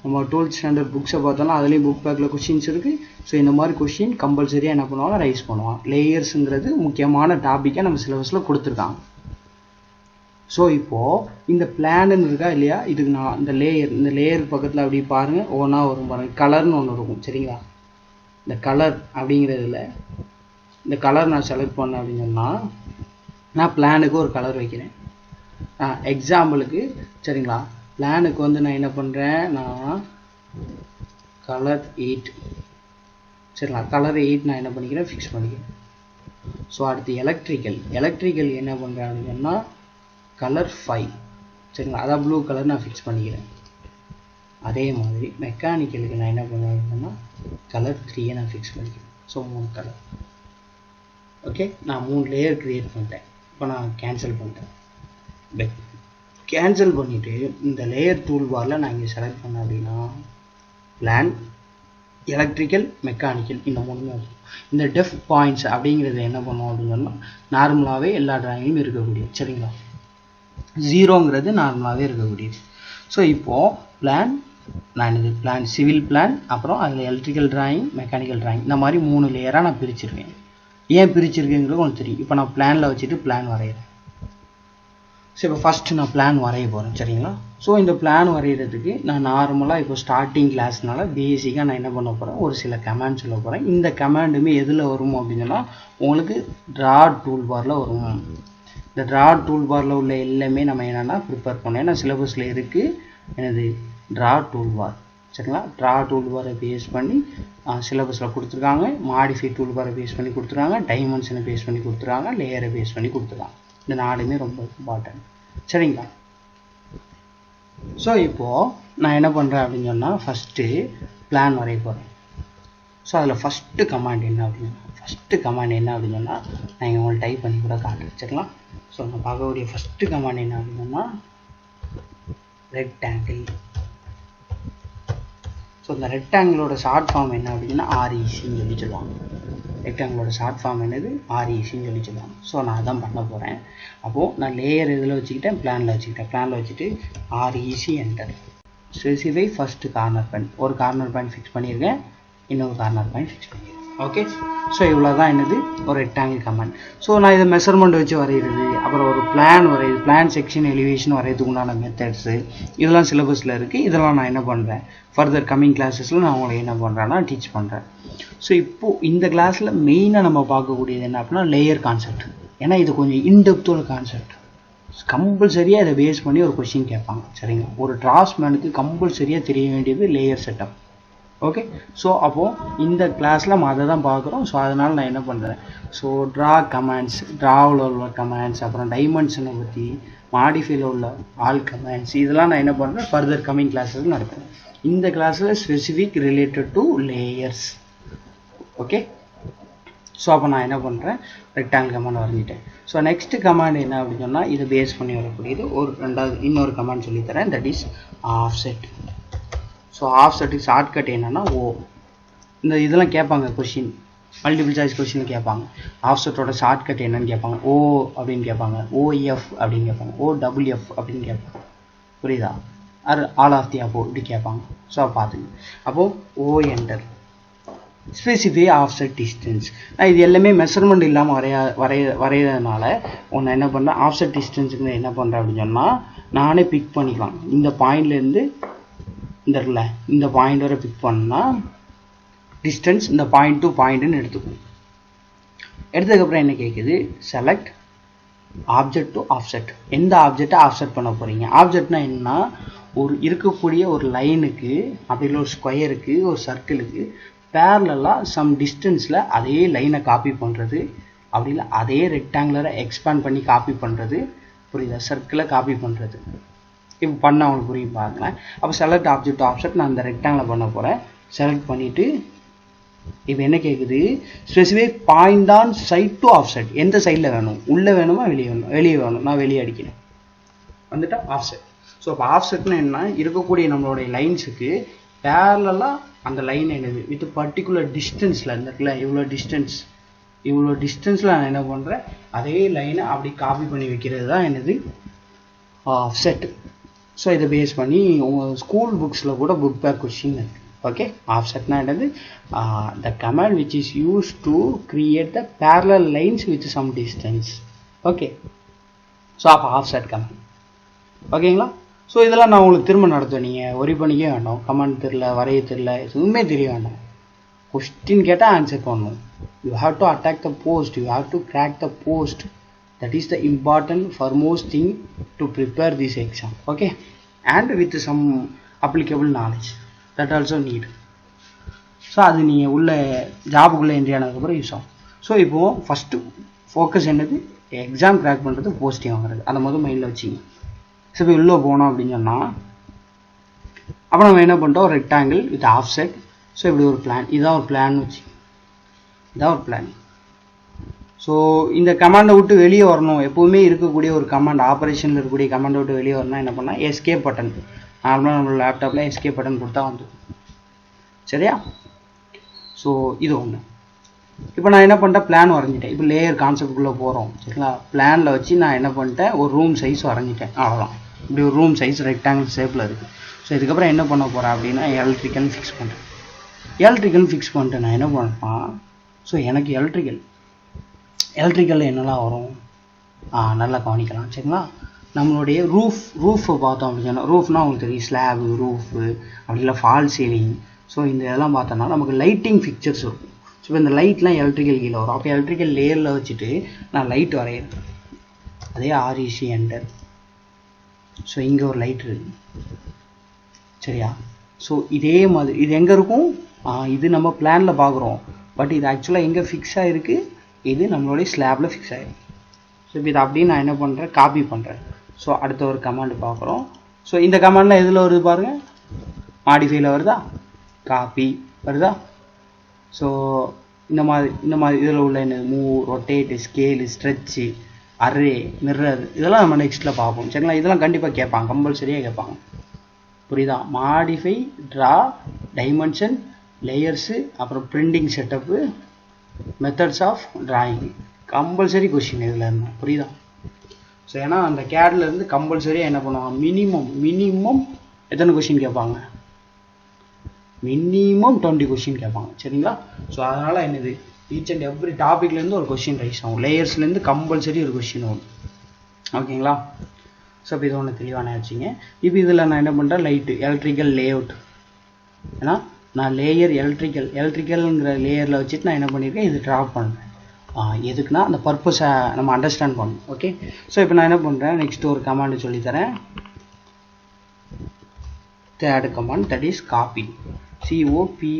நம்ம 12th ஸ்டாண்டர்ட் புக்ஸை பார்த்தாலும் அதுலேயும் புக் பேக்கில் கொஸ்டின்ஸ் இருக்குது. ஸோ இந்த மாதிரி கொஸ்டின் கம்பல்சரியாக என்ன பண்ணுவாங்க, ரைஸ் பண்ணுவாங்க. லேயர்ஸுங்கிறது முக்கியமான டாப்பிக்காக நம்ம சிலபஸில் கொடுத்துருக்காங்க. ஸோ இப்போது இந்த பிளான்னு இருக்கா இல்லையா, இதுக்கு நான் இந்த லேயர் பக்கத்தில் அப்படி பாருங்கள், ஒவ்வொன்றா வரும் பாருங்கள். கலர்னு ஒன்று இருக்கும். சரிங்களா? இந்த கலர் அப்படிங்கிறதுல இந்த கலர் நான் செலக்ட் பண்ணேன் அப்படின்னு சொன்னால் நான் பிளானுக்கு ஒரு கலர் வைக்கிறேன். எக்ஸாம்பிளுக்கு சரிங்களா, பிளானுக்கு வந்து நான் என்ன பண்ணுறேன், நான் கலர் 8 சரிங்களா, கலர் 8 நான் என்ன பண்ணிக்கிறேன், ஃபிக்ஸ் பண்ணிக்கிறேன். ஸோ அடுத்து எலக்ட்ரிக்கல் என்ன பண்ணுறேன் அப்படின்னு சொன்னால் கலர் 5 சரிங்களா, அதான் ப்ளூ கலர் நான் ஃபிக்ஸ் பண்ணிக்கிறேன். அதே மாதிரி மெக்கானிக்கலுக்கு நான் என்ன பண்ணுவேன் அப்படின்னா கலர் 3 நான் ஃபிக்ஸ் பண்ணிக்கிறேன். So 3 colour. ஓகே, நான் 3 லேயர் க்ரியேட் பண்ணிட்டேன். இப்போ நான் கேன்சல் பண்ணிட்டேன். கேன்சல் பண்ணிவிட்டு இந்த லேயர் டூல் பாரில் நான் இங்கே செலக்ட் பண்ணேன் அப்படின்னா பிளான், எலக்ட்ரிக்கல், மெக்கானிக்கல் இந்த 3மே இருக்கும். இந்த டெஃப் பாயிண்ட்ஸ் அப்படிங்கிறது என்ன பண்ணுவோம் அப்படின்னு சொன்னால் நார்மலாகவே எல்லா டிராயிங்லையும் இருக்கக்கூடியது. சரிங்களா? 0ங்கிறது நார்மலாகவே இருக்கக்கூடியது. ஸோ இப்போது பிளான், நான் இது பிளான், சிவில் பிளான், அப்புறம் அதில் எலக்ட்ரிக்கல் டிராயிங், மெக்கானிக்கல் டிராயிங், இந்த மாதிரி 3 லேயராக நான் பிரிச்சிருக்கேன். ஏன் பிரிச்சிருக்கேங்கிறது உங்களுக்கு தெரியும். இப்போ நான் பிளானில் வச்சுட்டு பிளான் வரைகிறேன். ஸோ இப்போ ஃபஸ்ட்டு நான் பிளான் வரைய போகிறேன். சரிங்களா? ஸோ இந்த பிளான் வரைகிறதுக்கு நான் நார்மலாக இப்போ ஸ்டார்டிங் கிளாஸ்னால பேசிக்காக நான் என்ன பண்ண போகிறேன், ஒரு சில கமாண்ட் சொல்ல போகிறேன். இந்த கமாண்டுமே எதில் வரும் அப்படின்னு சொன்னால் உங்களுக்கு ட்ரா டூல் பாரில் வரும். இந்த ட்ரா டூல் பாரில் உள்ள எல்லாமே நம்ம என்னென்னா ப்ரிப்பேர் பண்ணோம். ஏன்னா சிலபஸில் இருக்குது என்னது ட்ரா டூல் பார். சரிங்களா? ட்ரா டூல் பாரை பேஸ் பண்ணி சிலபஸில் கொடுத்துருக்காங்க. மாடிஃபை டூல் பாரை பேஸ் பண்ணி கொடுத்துருக்காங்க. டைமென்ஷனை பேஸ் பண்ணி கொடுத்துருக்காங்க. லேயரை பேஸ் பண்ணி கொடுத்துருக்காங்க. இந்த 4மே ரொம்ப இம்பார்ட்டன்ட். சரிங்களா? ஸோ இப்போது நான் என்ன பண்ணுறேன் அப்படின்னு சொன்னால் ஃபஸ்ட்டு பிளான் வரைய போகிறேன். ஸோ அதில் ஃபஸ்ட்டு கமாண்ட் என்ன அப்படின்னு சொன்னால் நான் இங்கே உங்களுக்கு டைப் பண்ணி கூட காட்டுறேன். சரிங்களா? ஸோ நான் பார்க்கக்கூடிய ஃபஸ்ட்டு கமாண்ட் என்ன அப்படின்னு சொன்னால் ரெக்டாங்கிள். ஸோ இந்த ரெக்டாங்கிளோட ஷார்ட் ஃபார்ம் என்ன அப்படின்னா RECன்னு சொல்லி சொல்லுவாங்க. ரெக்டாங்கிளோட ஷார்ட் ஃபார்ம் என்னது RECன்னு சொல்லி சொல்லுவாங்க. ஸோ நான் அதான் பண்ண போகிறேன். அப்போது நான் லேயர் இதில் வச்சுக்கிட்டேன், பிளானில் வச்சுட்டு REC enter. Specify first corner point, ஒரு கார்னர் பாயிண்ட் ஃபிக்ஸ் பண்ணியிருக்கேன், இன்னொரு கார்னர் பாயிண்ட் ஃபிக்ஸ் பண்ணியிருக்கேன். ஓகே. ஸோ இவ்வளோ தான் என்னது ஒரு ரெக்டாங்கிள் கமாண்ட். ஸோ நான் இதை மெஷர்மெண்ட் வச்சு வரைகிறது, அப்புறம் ஒரு பிளான் வரையுது, பிளான் செக்ஷன் எலிவேஷன் வரையறதுக்கு உண்டான மெத்தட்ஸு இதெல்லாம் சிலபஸில் இருக்குது. இதெல்லாம் நான் என்ன பண்ணுறேன் ஃபர்தர் கம்மிங் கிளாஸஸில் நான் உங்களுக்கு என்ன பண்ணுறேன்னா டீச் பண்ணுறேன். ஸோ இப்போது இந்த கிளாஸில் மெயினாக நம்ம பார்க்கக்கூடியது என்ன அப்படின்னா லேயர் கான்செப்ட். ஏன்னா இது கொஞ்சம் இன்டெப்த்தோட கான்செப்ட். கம்பல்சரியாக இதை பேஸ் பண்ணி ஒரு கொஸ்டின் கேட்பாங்க. சரிங்க, ஒரு டிராஃப்ட்மேனுக்கு கம்பல்சரியாக தெரிய வேண்டியது லேயர் செட்டப். ஓகே. ஸோ அப்போது இந்த கிளாஸில் நம்ம அதை தான் பார்க்குறோம். ஸோ அதனால் நான் என்ன பண்ணுறேன், ஸோ ட்ரா கமாண்ட்ஸ், ட்ராவில் உள்ள கமாண்ட்ஸ், அப்புறம் டைமென்ஷனை பற்றி, மாடிஃபைல உள்ள ஆல் கமாண்ட்ஸ் இதெல்லாம் நான் என்ன பண்ணுறேன் ஃபர்தர் கம்மிங் கிளாஸஸ் நடத்துகிறேன். இந்த கிளாஸில் specific related to layers. Okay. So அப்போ நான் என்ன பண்ணுறேன் ரெக்டாங்கிள் கமாண்ட் வரைஞ்சிட்டேன். ஸோ நெக்ஸ்ட் கமாண்ட் என்ன அப்படின்னு சொன்னால் இதை பேஸ் பண்ணி வரக்கூடியது இன்னொரு கமாண்ட் சொல்லித்தரேன், தட் இஸ் ஆஃப்செட். ஸோ ஆஃப்செட்டுக்கு ஷார்ட்கட் என்னென்னா ஓ. இந்த இதெல்லாம் கேட்பாங்க கொஷின், மல்டிபிள் சாய்ஸ் கொஷின் கேட்பாங்க. ஆஃப்செட்டோட ஷார்ட்கட் என்னன்னு கேட்பாங்க, ஓ அப்படின்னு கேட்பாங்க, ஓஎஃப் அப்படின்னு கேட்பாங்க, ஓடபிள்யூஎஃப் அப்படின்னு கேட்பாங்க. புரியுதா? ஆல் ஆஃப் தி அப்போ இப்படி கேட்பாங்க. ஸோ பார்த்துங்க. அப்போது ஓ என்டர் ஸ்பெசிஃபை ஆஃப்செட் டிஸ்டன்ஸ். நான் இது எல்லாமே மெஷர்மெண்ட் இல்லாமல் வரைகிறதுனால ஒன்று என்ன பண்ணுறேன் ஆஃப்செட் டிஸ்டன்ஸுக்கு என்ன பண்ணுறேன் அப்படின்னு சொன்னால் நானே பிக் பண்ணிக்கலாம். இந்த பாயிண்ட்லேருந்து இந்த பாயிண்ட் வரை பிக் பண்ணால் டிஸ்டன்ஸ் இந்த பாயிண்ட் டு பாயிண்ட்னு எடுத்துக்கும். எடுத்ததுக்கப்புறம் என்ன கேட்குது, செலக்ட் ஆப்ஜெக்ட் டு ஆஃப்செட். எந்த ஆப்ஜெக்டை ஆஃப்செட் பண்ண போகிறீங்க. ஆப்ஜெக்ட்னா என்னன்னா ஒரு இருக்கக்கூடிய ஒரு லைனுக்கு, அப்படி இல்லை ஒரு ஸ்கொயருக்கு, ஒரு சர்க்கிளுக்கு பேரலாக சம் டிஸ்டன்ஸில் அதே லைனை காப்பி பண்ணுறது, அப்படி இல்லை அதே ரெக்டாங்குலரை எக்ஸ்பேண்ட் பண்ணி காப்பி பண்ணுறது. புரியுதா? சர்க்கிளை காப்பி பண்ணுறது. இப்போ பண்ண அவங்களுக்கு புரியும் பாருங்களேன். அப்போ செலக்ட் ஆப்ஜெக்ட் ஆப்ஜெக்ட் நான் அந்த ரெக்டாங்கில் பண்ண போகிறேன். செலக்ட் பண்ணிவிட்டு இப்போ என்ன கேட்குது, specify point on side to offset. எந்த சைடில் வேணும், உள்ளே வேணுமா வெளியே வேணும், வெளியே வேணும், நான் வெளியே அடிக்கிறேன், வந்துட்டா ஆஃப்செட். ஸோ இப்போ ஆஃப்செட்னா என்ன, இருக்கக்கூடிய நம்மளுடைய லைன்ஸுக்கு பேரலாக அந்த லைன் என்னது வித் பர்டிகுலர் டிஸ்டன்ஸில் இருக்குல்ல, இவ்வளோ டிஸ்டன்ஸில் நான் என்ன பண்ணுறேன் அதே லைனை அப்படி காப்பி பண்ணி வைக்கிறது தான் என்னது ஆஃப்செட். ஸோ இதை பேஸ் பண்ணி உங்கள் ஸ்கூல் புக்ஸில் கூட புக் பேக் கொஸ்டின் இருக்குது. ஓகே. ஆஃப்செட்னா என்னது, the command which is use to create the parallel lines with some distance. Okay. So அப்போ ஆஃப்செட் கமாண்ட். ஓகேங்களா? ஸோ இதெல்லாம் நான் உங்களுக்கு திரும்ப நடத்துவேன், நீங்கள் ஒரி பண்ணிக்கவே வேண்டாம். கமாண்ட் தெரியல, வரைய தெரியல, எதுவுமே தெரிய வேண்டாம். கொஸ்டின் கேட்டால் ஆன்சர் பண்ணணும். You have to attack the post, you have to crack the post. That is the important foremost thing to prepare this exam. Okay, and with some applicable knowledge that also need. So அது நீங்கள் உள்ள ஜாபுக்குள்ளே என்ட்ரி ஆனதுக்கப்புறம் யூஸ் ஆகும். ஸோ இப்போது ஃபஸ்ட்டு ஃபோக்கஸ் என்னது, எக்ஸாம் கிராக் பண்ணுறது, போஸ்டிங் வாங்குறது, அதை முதல் மைண்டில் வச்சிங்க. ஸோ இப்போ உள்ளே போனோம் அப்படின்னு சொன்னால் அப்போ நம்ம என்ன பண்ணிட்டோம், ரெக்டாங்கிள் வித் ஆஃப்செட். ஸோ இப்படி ஒரு பிளான், இதுதான் ஒரு பிளான் வச்சு, இதான் ஒரு பிளான். ஸோ இந்த கமாண்டை விட்டு வெளியே வரணும், எப்போவுமே இருக்கக்கூடிய ஒரு கமாண்ட், ஆப்ரேஷனில் இருக்கக்கூடிய கமாண்டை விட்டு வெளியே வரணும்னா என்ன பண்ணால் எஸ்கேப் பட்டன். நார்மலாக நம்ம லேப்டாப்பில் எஸ்கேப் பட்டன் கொடுத்தா வந்து சரியா. ஸோ இது ஒன்று. இப்போ நான் என்ன பண்ணிட்டேன், பிளான் வரைஞ்சிட்டேன். இப்போ லேயர் கான்செப்டுக்குள்ளே போகிறோம் சரிங்களா. பிளானில் வச்சு நான் என்ன பண்ணிட்டேன், ஒரு ரூம் சைஸ் வரைஞ்சிட்டேன், அவ்வளோதான். இப்படி ஒரு ரூம் சைஸ் ரெக்டாங்கிள் ஷேப்பில் இருக்குது. ஸோ இதுக்கப்புறம் என்ன பண்ண போகிறேன் அப்படின்னா எலக்ட்ரிக்கல் ஃபிக்ஸ் பண்ணுறேன். எலக்ட்ரிக்கல் ஃபிக்ஸ் பண்ணிட்டு நான் என்ன பண்ணுறேன், ஸோ எனக்கு எலக்ட்ரிக்கலில் என்னெல்லாம் வரும் நல்லா கவனிக்கலாம் சரிங்களா. நம்மளுடைய ரூஃபை பார்த்தோம் அப்படின்னு சொன்னால், ரூஃப்னால் உங்களுக்கு தெரியும், ஸ்லாபு, ரூஃபு, அப்படி இல்லை ஃபால் சீலிங். ஸோ இந்த இதெல்லாம் பார்த்தோன்னா நமக்கு லைட்டிங் ஃபிக்சர்ஸ் இருக்கும். ஸோ இப்போ இந்த லைட்லாம் எலக்ட்ரிக்கல் கீழே வரும். அப்போ எலக்ட்ரிக்கல் லேயரில் வச்சுட்டு நான் லைட் வரைகிறேன். அதே ஆர்இசி என்டர். ஸோ இங்கே ஒரு லைட் இருக்குது சரியா. ஸோ இதே மாதிரி இது எங்கே இருக்கும், இது நம்ம பிளானில் பார்க்குறோம், பட் இது ஆக்சுவலாக எங்கே ஃபிக்ஸ் ஆகிருக்கு, இது நம்மளுடைய ஸ்லாபில் ஃபிக்ஸ் ஆகிருக்கு. ஸோ இப்போ இதை அப்படியே நான் என்ன பண்ணுறேன், காப்பி பண்ணுறேன். ஸோ அடுத்த ஒரு கமாண்ட் பார்க்குறோம். ஸோ இந்த கமாண்டில் எதில் வருது பாருங்கள், மாடிஃபைல வருதா, காப்பி வருதா. ஸோ இந்த மாதிரி இதில் உள்ள என்ன move, rotate, scale, stretch, array, mirror, இதெல்லாம் நம்ம நெக்ஸ்ட்டில் பார்ப்போம் சரிங்களா. இதெல்லாம் கண்டிப்பாக கேட்பாங்க, கம்பல்சரியாக கேட்பாங்க. புரியுதா. மாடிஃபை, ட்ரா, டைமென்ஷன், லேயர்ஸு, அப்புறம் printing setup, methods of drawing, compulsory question இதில் இருந்தால். புரியுதா. ஸோ ஏன்னா அந்த கேட்ல இருந்து கம்பல்சரியாக என்ன பண்ணுவாங்க, மினிமம் எத்தனை கொஸ்டின் கேட்பாங்க, மினிமம் 20 கொஸ்டின் கேட்பாங்க சரிங்களா. ஸோ அதனால் என்னது ஈச் அண்ட் எவ்ரி டாப்பிக்லேருந்து ஒரு கொஸ்டின் ரைஸ் ஆகும், லேயர்ஸ்லேருந்து கம்பல்சரி ஒரு கொஸ்டின் வரும் ஓகேங்களா. ஸோ இப்போ இது ஒன்று தெளிவான வச்சுங்க. இப்போ இதில் நான் என்ன பண்ணுறேன் லைட்டு எலக்ட்ரிக்கல் லேஅவுட், ஏன்னா நான் லேயர் எலக்ட்ரிக்கல்ங்கிற லேயரில் வச்சுட்டு நான் என்ன பண்ணியிருக்கேன் இது ட்ராப் பண்ணுறேன். எதுக்குன்னா அந்த பர்பஸை நம்ம அண்டர்ஸ்டாண்ட் பண்ணணும் ஓகே. ஸோ இப்போ நான் என்ன பண்ணுறேன் நெக்ஸ்ட் ஒரு கமாண்டு சொல்லித்தரேன், third command that is copy, COPY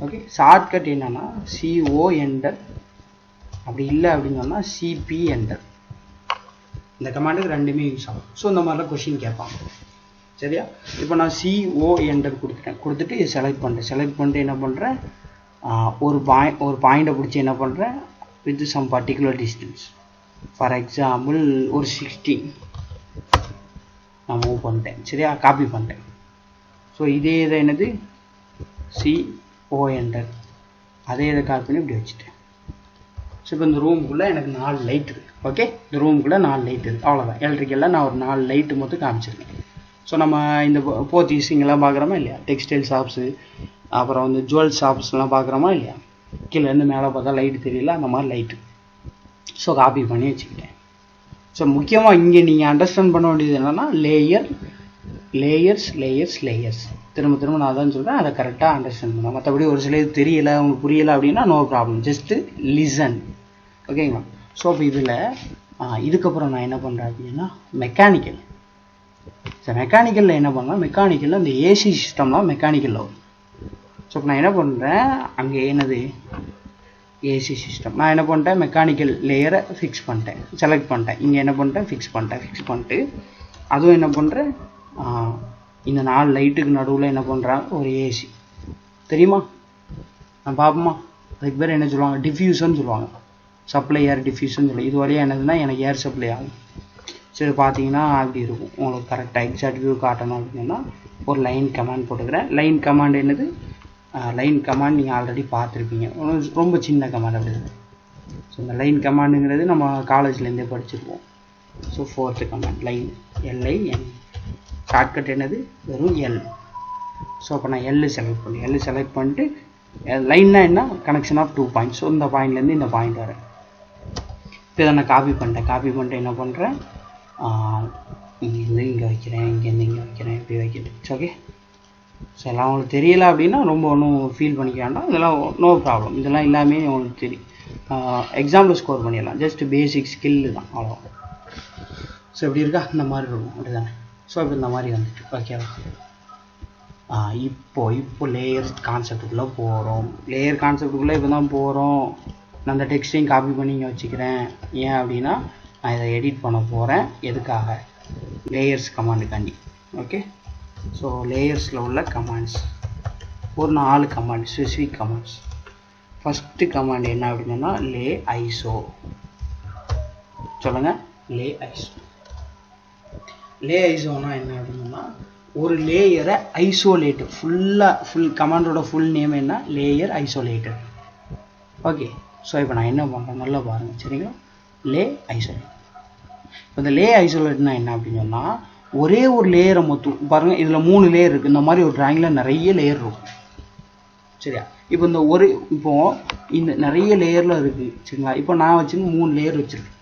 okay. Shortcut என்னன்னா CO என்டர், அப்படி இல்லை அப்படின்னு சொன்னால் CP என்டர். இந்த கமாண்டுக்கு ரெண்டுமே யூஸ் ஆகும். ஸோ இந்த மாதிரிலாம் கொஷின் கேட்பாங்க சரியா. இப்போ நான் CO என்டர் கொடுத்துட்டு செலக்ட் பண்ணிட்டு என்ன பண்ணுறேன் ஒரு பாயிண்டை பிடிச்சி என்ன பண்ணுறேன் with some particular distance, for example ஒரு 16 நான் மூவ் பண்ணிட்டேன் சரியா, காப்பி பண்ணிட்டேன். ஸோ இதே இதை என்னது CO என்டர், அதே இதை காப்பி பண்ணி இப்படி வச்சுட்டேன். ஸோ இப்போ இந்த ரூமுக்குள்ளே எனக்கு 4 லைட் இருக்குது ஓகே. இந்த ரூமுக்குள்ளே 4 லைட் இருக்குது அவ்வளோதான். எலக்ட்ரிக்கலில் நான் ஒரு 4 லைட்டு மொத்தம் காமிச்சிருக்கேன். ஸோ நம்ம இந்த போத்தீஸ் இங்கெல்லாம் பார்க்குறோமா இல்லையா, டெக்ஸ்டைல் ஷாப்ஸு அப்புறம் வந்து ஜுவல் ஷாப்ஸ்லாம் பார்க்குறோமா இல்லையா, கீழேருந்து மேலே பார்த்தா லைட்டு தெரியல அந்த மாதிரி லைட்டு. ஸோ காப்பி பண்ணி வச்சுக்கிட்டேன். ஸோ முக்கியமாக இங்கே நீங்கள் அண்டர்ஸ்டாண்ட் பண்ண வேண்டியது என்னென்னா லேயர்ஸ் திரும்ப நான் தான் சொல்கிறேன், அதை கரெக்டாக அண்டர்ஸ்டாண்ட் பண்ணலாம். மற்றபடி ஒரு சில இது தெரியலை உங்களுக்கு புரியலை அப்படின்னா நோ ப்ராப்ளம், ஜஸ்ட்டு லிசன் ஓகேங்களா. ஸோ இப்போ இதில் இதுக்கப்புறம் நான் என்ன பண்ணுறேன் அப்படின்னா மெக்கானிக்கல். ஸோ மெக்கானிக்கலில் என்ன பண்ணலாம், மெக்கானிக்கலில் அந்த ஏசி சிஸ்டம்லாம் மெக்கானிக்கலில் வரும். ஸோ இப்போ நான் என்ன பண்ணுறேன் அங்கே என்னது ஏசி சிஸ்டம், நான் என்ன பண்ணிட்டேன் மெக்கானிக்கல் லேயரை ஃபிக்ஸ் பண்ணிட்டேன், செலக்ட் பண்ணிட்டேன். இங்கே என்ன பண்ணிட்டேன் ஃபிக்ஸ் பண்ணிட்டு அதுவும் என்ன பண்ணுறேன் இந்த 4 லைட்டுக்கு நடுவில் என்ன பண்ணுறாங்க ஒரு ஏசி தெரியுமா, நான் பார்ப்போமா. அதுக்கு பேர் என்ன சொல்லுவாங்க டிஃப்யூசன் சொல்லுவாங்க, சப்ளை ஏர் டிஃப்யூசன் சொல்லுவாங்க. இது வரையும் என்னதுன்னா எனக்கு ஏர் சப்ளை ஆகும். சரி பார்த்தீங்கன்னா அப்படி இருக்கும். உங்களுக்கு கரெக்டாக எக்ஸாக்ட் வியூ காட்டணும் அப்படின்னா ஒரு லைன் கமாண்ட் போட்டுக்கிறேன். லைன் கமாண்ட் என்னது, லைன் கமாண்ட் நீங்கள் ஆல்ரெடி பார்த்துருப்பீங்க, ரொம்ப சின்ன கமாண்ட் அப்படி இருக்குது. ஸோ இந்த லைன் கமாண்டுங்கிறது நம்ம காலேஜ்லேருந்தே படிச்சிருப்போம். So 4th command line LIN, shortcut என்னது வெறும் L. ஸோ அப்போ நான் L செலக்ட் பண்ணிட்டு லைன்னா என்ன கனெக்ஷன் ஆஃப் 2 பாயிண்ட்ஸ். ஸோ இந்த பாயிண்ட்லேருந்து இந்த பாயிண்ட் வரேன். இப்போ இதை நான் காப்பி பண்ணிட்டு என்ன பண்ணுறேன் இங்கேருந்து இங்கே வைக்கிறேன், இங்கேருந்து இங்கே வைக்கிறேன், இப்படி வைக்கிறேன் ஓகே. ஸோ எல்லாம் உங்களுக்கு தெரியலை அப்படின்னா ரொம்ப ஒன்றும் ஃபீல் பண்ணிக்க வேண்டாம், இதெல்லாம் நோ ப்ராப்ளம். இதெல்லாம் எல்லாமே உங்களுக்கு தெரியும், எக்ஸாம்பிள் ஸ்கோர் பண்ணிடலாம், ஜஸ்ட் பேசிக் ஸ்கில்லு தான் அவ்வளோ. ஸோ எப்படி இருக்கா இந்த மாதிரி இருக்கும் அப்படி தானே. ஸோ இப்போ இந்த மாதிரி வந்துட்டு ஓகேவா. இப்போ லேயர் கான்செப்டுக்குள்ளே போகிறோம். லேயர் கான்செப்டுக்குள்ளே இப்போ தான் போகிறோம். நான் அந்த டெக்ஸ்டையும் காப்பி பண்ணி இங்கே வச்சுக்கிறேன். ஏன் அப்படின்னா நான் இதை எடிட் பண்ண போகிறேன். எதுக்காக, லேயர்ஸ் கமாண்டுக்காண்டி ஓகே. ஸோ லேயர்ஸில் உள்ள கமாண்ட்ஸ் ஒரு 4 command specific commands. First command என்ன அப்படின்னா லே ஐசோ. சொல்லுங்கள் லே ஐசோனா என்ன அப்படின்னா ஒரு லேயரை ஐசோலேட்டு ஃபுல் கமாண்டோட ஃபுல் நேம் என்ன லேயர் ஐசோலேட்டட் ஓகே. ஸோ இப்போ நான் என்ன பண்ணுறேன் நல்லா பாருங்கள் சரிங்களா. லே ஐசோலேட். இப்போ இந்த லே ஐசோலேட்னா என்ன அப்படின்னு சொன்னால் ஒரே ஒரு லேயரை மொத்தம் பாருங்கள், இதில் 3 லேயர் இருக்குது. இந்த மாதிரி ஒரு ட்ராயிங்கில் நிறைய லேயர் இருக்கும் சரியா. இப்போ இந்த நிறைய லேயரில் இருக்குது சரிங்களா. இப்போ நான் வச்சுன்னு 3 லேயர் வச்சுருக்கேன்.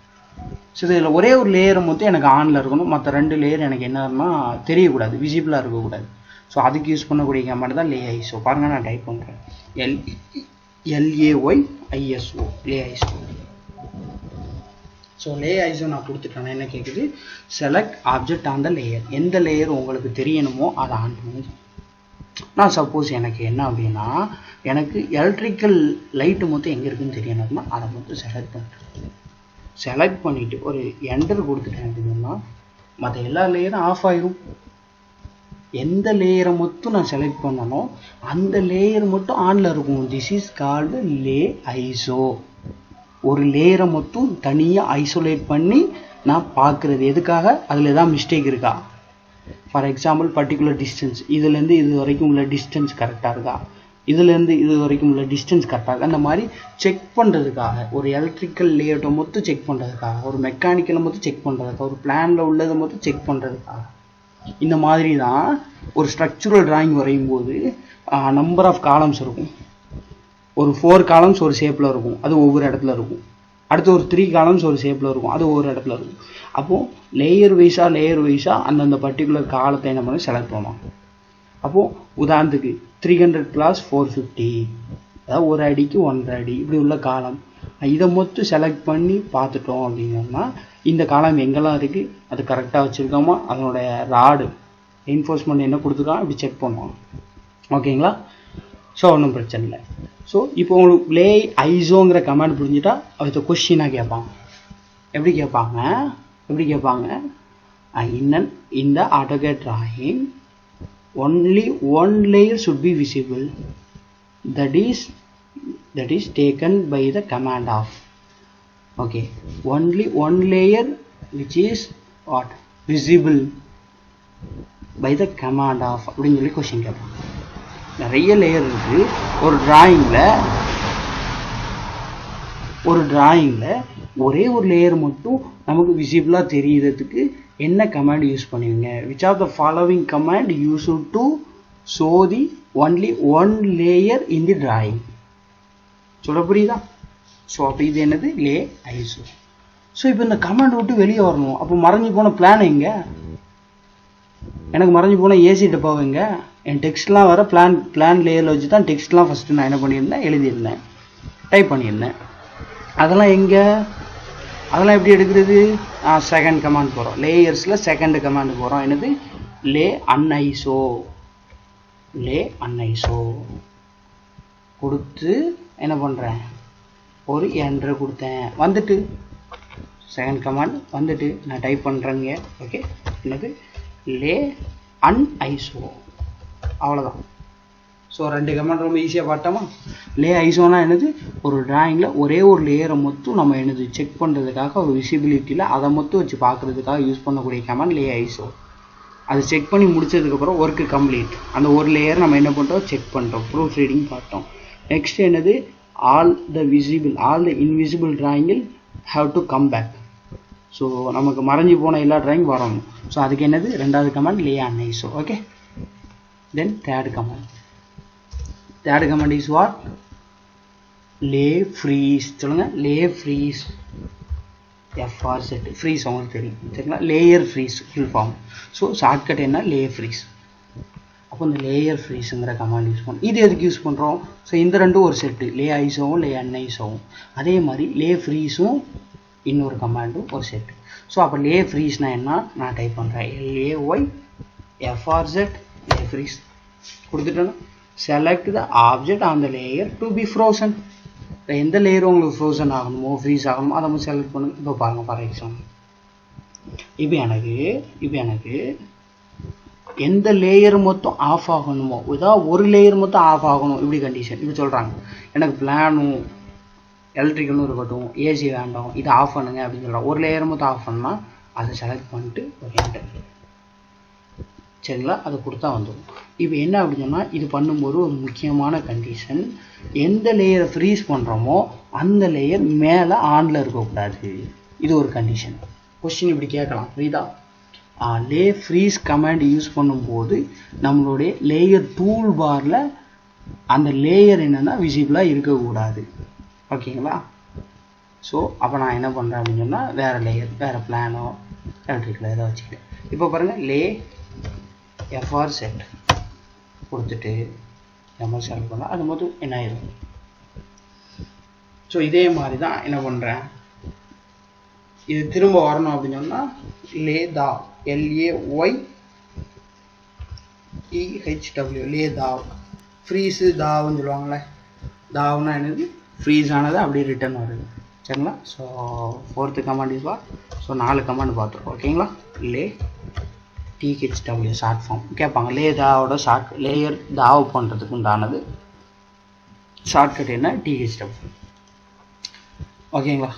ஸோ இதில் ஒரே ஒரு லேயரை மொத்தம் எனக்கு ஆனில் இருக்கணும், மற்ற 2 லேயர் எனக்கு என்னன்னா தெரியக்கூடாது, விசிபிளாக இருக்கக்கூடாது. ஸோ அதுக்கு யூஸ் பண்ணக்கூடிய கமாண்ட் தான் லே ஐசோ. பாருங்கள் நான் டைப் பண்ணுறேன் LAYISO லே ஐசோ. ஸோ லே ஐசோ நான் கொடுத்துட்டேன்னா என்ன கேட்குது, select object on the layer. எந்த லேயர் உங்களுக்கு தெரியணுமோ அதை ஆன் பண்ணி. நான் சப்போஸ் எனக்கு என்ன அப்படின்னா எனக்கு எலக்ட்ரிக்கல் லைட்டு மொத்தம் எங்கே இருக்குன்னு தெரியணும்னா அதை மொத்தம் செலக்ட் பண்ணிவிட்டு ஒரு என்டர் கொடுத்துட்டேன் அப்படின்னா மற்ற எல்லா லேயரும் ஆஃப் ஆயிரும். எந்த லேயரை மட்டும் நான் செலக்ட் பண்ணணும் அந்த லேயர் மட்டும் ஆனில் இருக்கும். This is called lay iso. ஒரு லேயரை மட்டும் தனியாக ஐசோலேட் பண்ணி நான் பார்க்குறது. எதுக்காக, அதில் ஏதாவது மிஸ்டேக் இருக்கா, ஃபார் எக்ஸாம்பிள் பர்டிகுலர் டிஸ்டன்ஸ், இதுலேருந்து இது வரைக்கும் உள்ள டிஸ்டன்ஸ் கரெக்டாக இருக்கா, இதுலேருந்து இது வரைக்கும் உள்ள டிஸ்டன்ஸ் கரெக்டாக இருக்கா, அந்த மாதிரி செக் பண்ணுறதுக்காக. ஒரு எலக்ட்ரிக்கல் லேஅவுட்டை மொத்தம் செக் பண்ணுறதுக்காக, ஒரு மெக்கானிக்கலை மொத்தம் செக் பண்ணுறதுக்காக, ஒரு பிளானில் உள்ளதை மொத்தம் செக் பண்ணுறதுக்காக இந்த மாதிரி தான் ஒரு ஸ்ட்ரக்சுரல் டிராயிங் வரையும் போது நம்பர் ஆஃப் காலம்ஸ் இருக்கும். ஒரு 4 காலம்ஸ் ஒரு ஷேப்பில் இருக்கும், அது ஒவ்வொரு இடத்துல இருக்கும். அடுத்து ஒரு 3 காலம்ஸ் ஒரு ஷேப்பில் இருக்கும், அது ஒவ்வொரு இடத்துல இருக்கும். அப்போது லேயர் வைஸாக அந்தந்த பர்டிகுலர் காலத்தை என்ன பண்ணி செலக்ட் பண்ணுவோம். அப்போது உதாரணத்துக்கு 300 + 450, அதாவது ஒரு அடிக்கு 1.5 அடி இப்படி உள்ள காலம். இதை மொத்தம் செலக்ட் பண்ணி பார்த்துட்டோம் அப்படின்னா இந்த காலம் எங்கெல்லாம் இருக்குது, அது கரெக்டாக வச்சுருக்கோமா, அதனுடைய ராடு என்ஃபோர்ஸ்மெண்ட் என்ன கொடுத்துருக்கான் இப்படி செக் பண்ணுவோம். ஓகேங்களா? ஸோ ஒன்றும் பிரச்சனை இல்லை. ஸோ இப்போ உங்களுக்கு லே ஐசோங்கிற கமாண்ட் புரிஞ்சுட்டா அடுத்த கொஸ்டினாக கேட்பாங்க. எப்படி கேட்பாங்க in the AutoCAD drawing only one layer should be visible, that is taken by the command of. Okay, only one layer which is what visible by the command of அப்படின்னு சொல்லி கொஸ்டின் கேட்பாங்க. நிறைய லேயர் இருக்கு ஒரு டிராயிங்கில் ஒரே ஒரு லேயர் மட்டும் நமக்கு விசிபிளாக தெரியுறதுக்கு என்ன கமாண்ட் யூஸ் பண்ணுவீங்க? which of the following command used to show the only one layer in the drawing? சொல்ல புரியுதா? ஸோ அப்போ இது என்னது லே ஐசோ. ஸோ இப்போ இந்த கமாண்ட் விட்டு வெளியே வரணும். அப்போ மறைஞ்சு போன பிளான் எங்க? எனக்கு மறைஞ்சு போன ஏசி டப்பாவை எங்க? என் டெக்ஸ்ட்லாம் வர பிளான் லேயரில் வச்சு தான் டெக்ஸ்ட்லாம் ஃபஸ்ட்டு நான் என்ன பண்ணியிருந்தேன், எழுதியிருந்தேன், டைப் பண்ணியிருந்தேன். அதெல்லாம் எங்கே? அதெல்லாம் எப்படி எடுக்கிறது? செகண்ட் கமாண்ட் போகிறோம். லேயர்ஸில் செகண்ட் கமாண்ட் போகிறோம். என்னது? லே அன்ஐசோ கொடுத்து என்ன பண்ணுறேன், ஒரு என்ட்ரு கொடுத்தேன். வந்துட்டு செகண்ட் கமாண்ட் வந்துட்டு நான் டைப் பண்ணுறேங்க. ஓகே, என்னது லே அன்ஐசோ, அவ்வளோதான். ஸோ 2 கமாண்ட் ரொம்ப ஈஸியாக பார்த்தோமா? லே ஐசோனா என்னது? ஒரு டிராயிங்கில் ஒரே ஒரு லேயரை மட்டும் நம்ம என்னது செக் பண்ணுறதுக்காக, ஒரு விசிபிலிட்டியில் அதை மட்டும் வச்சு பார்க்குறதுக்காக யூஸ் பண்ணக்கூடிய கமாண்ட் லே ஐசோ. அது செக் பண்ணி முடிச்சதுக்கப்புறம் ஒர்க்கு கம்ப்ளீட். அந்த ஒரு லேயர் நம்ம என்ன பண்ணுறோம், செக் பண்ணுறோம், ப்ரூஃப் ரீடிங் பார்த்தோம். நெக்ஸ்ட் என்னது? ஆல் த இன்விசிபிள் டிராயிங்கில் have to come back. So நமக்கு மறைஞ்சு போன எல்லா டிராயிங் வரணும். ஸோ அதுக்கு என்னது? 2வது command lay uniso. Okay, then third command is what? Lay freeze. சொல்லுங்க, lay freeze. FR set freeze அவங்களுக்கு தெரியும், சரிங்களா? Layer freeze full form. So shortcut என்ன? Lay freeze. அப்போ இந்த லேயர் ஃப்ரீஸுங்கிற கமாண்ட் யூஸ் பண்ணுறோம். இது எதுக்கு யூஸ் பண்ணுறோம்? ஸோ இந்த ரெண்டும் ஒரு செட்டு, லே ஐசோவும் லே அன்ஐசோவும். அதே மாதிரி லே ஃப்ரீஸும் இன்னொரு கமாண்டும் ஒரு செட்டு. ஸோ அப்போ லே ஃப்ரீஸ்னால் என்ன நான் டைப் பண்ணுறேன். LAYFRZ லே ஃப்ரீஸ் கொடுத்துட்டோன்னா select the object on the layer to be frozen. எந்த லேயர் உங்களுக்கு ஃப்ரோசன் ஆகணுமோ, ஃப்ரீஸ் ஆகணுமோ அதை மட்டும் செலக்ட் பண்ணுங்க. இப்போ பாருங்கள், ஃபார் எக்ஸாம்பிள் இப்போ எனக்கு எந்த லேயர் மொத்தம் ஆஃப் ஆகணுமோ, ஏதாவது ஒரு லேயர் மொத்தம் ஆஃப் ஆகணும் இப்படி கண்டிஷன். இப்படி சொல்கிறாங்க, எனக்கு பிளானும் எலக்ட்ரிக்கலும் இருக்கட்டும், ஏசி வேண்டாம், இதை ஆஃப் பண்ணுங்க அப்படின்னு சொல்கிறாங்க. ஒரு லேயர் மொத்தம் ஆஃப் பண்ணால் அதை செலக்ட் பண்ணிட்டு ஓகே, சரிங்களா? அதை கொடுத்தா வந்துடும். இப்போ என்ன அப்படின்னு சொன்னால், இது பண்ணும்போது ஒரு முக்கியமான கண்டிஷன், எந்த லேயரை ஃப்ரீஸ் பண்ணுறோமோ அந்த லேயர் மேலே ஆனில் இருக்கக்கூடாது. இது ஒரு கண்டிஷன். கொஸ்டின் இப்படி கேட்கலாம், புரியுதா? லே ஃப்ரீஸ் கமாண்ட் யூஸ் பண்ணும்போது நம்மளுடைய லேயர் டூல் பாரில் அந்த லேயர் என்னென்னா விசிபிளாக இருக்கக்கூடாது. ஓகேங்களா? ஸோ அப்போ நான் என்ன பண்ணுறேன் அப்படின்னு சொன்னால், வேறு லேயர், வேறு பிளானோ எலக்ட்ரிக்கலோ ஏதோ வச்சுக்கிட்டேன். இப்போ பாருங்கள், லே எஃப்ஆர் செட் கொடுத்துட்டு எம்எல் செலக்ட் பண்ணால் அது மட்டும் என்ன ஆயிடும். ஸோ இதே மாதிரி தான் என்ன பண்ணுறேன், இது திரும்ப வரணும் அப்படின்னு சொன்னால் லே தாவ், LAYEHW லே தாவ். ஃப்ரீஸு தாவ்னு சொல்லுவாங்களே, தாவ்னா என்னது? ஃப்ரீஸ் ஆனது அப்படியே ரிட்டர்ன் வருது, சரிங்களா? So 4th command is what? So 4 command பார்த்துருக்கோம். ஓகேங்களா? லே THW ஷார்ட் ஃபார்ம் கேட்பாங்க. லே தாவோட லேயர் தாவ் பண்ணுறதுக்கு உண்டானது ஷார்ட்கட் என்ன? THW. ஓகேங்களா?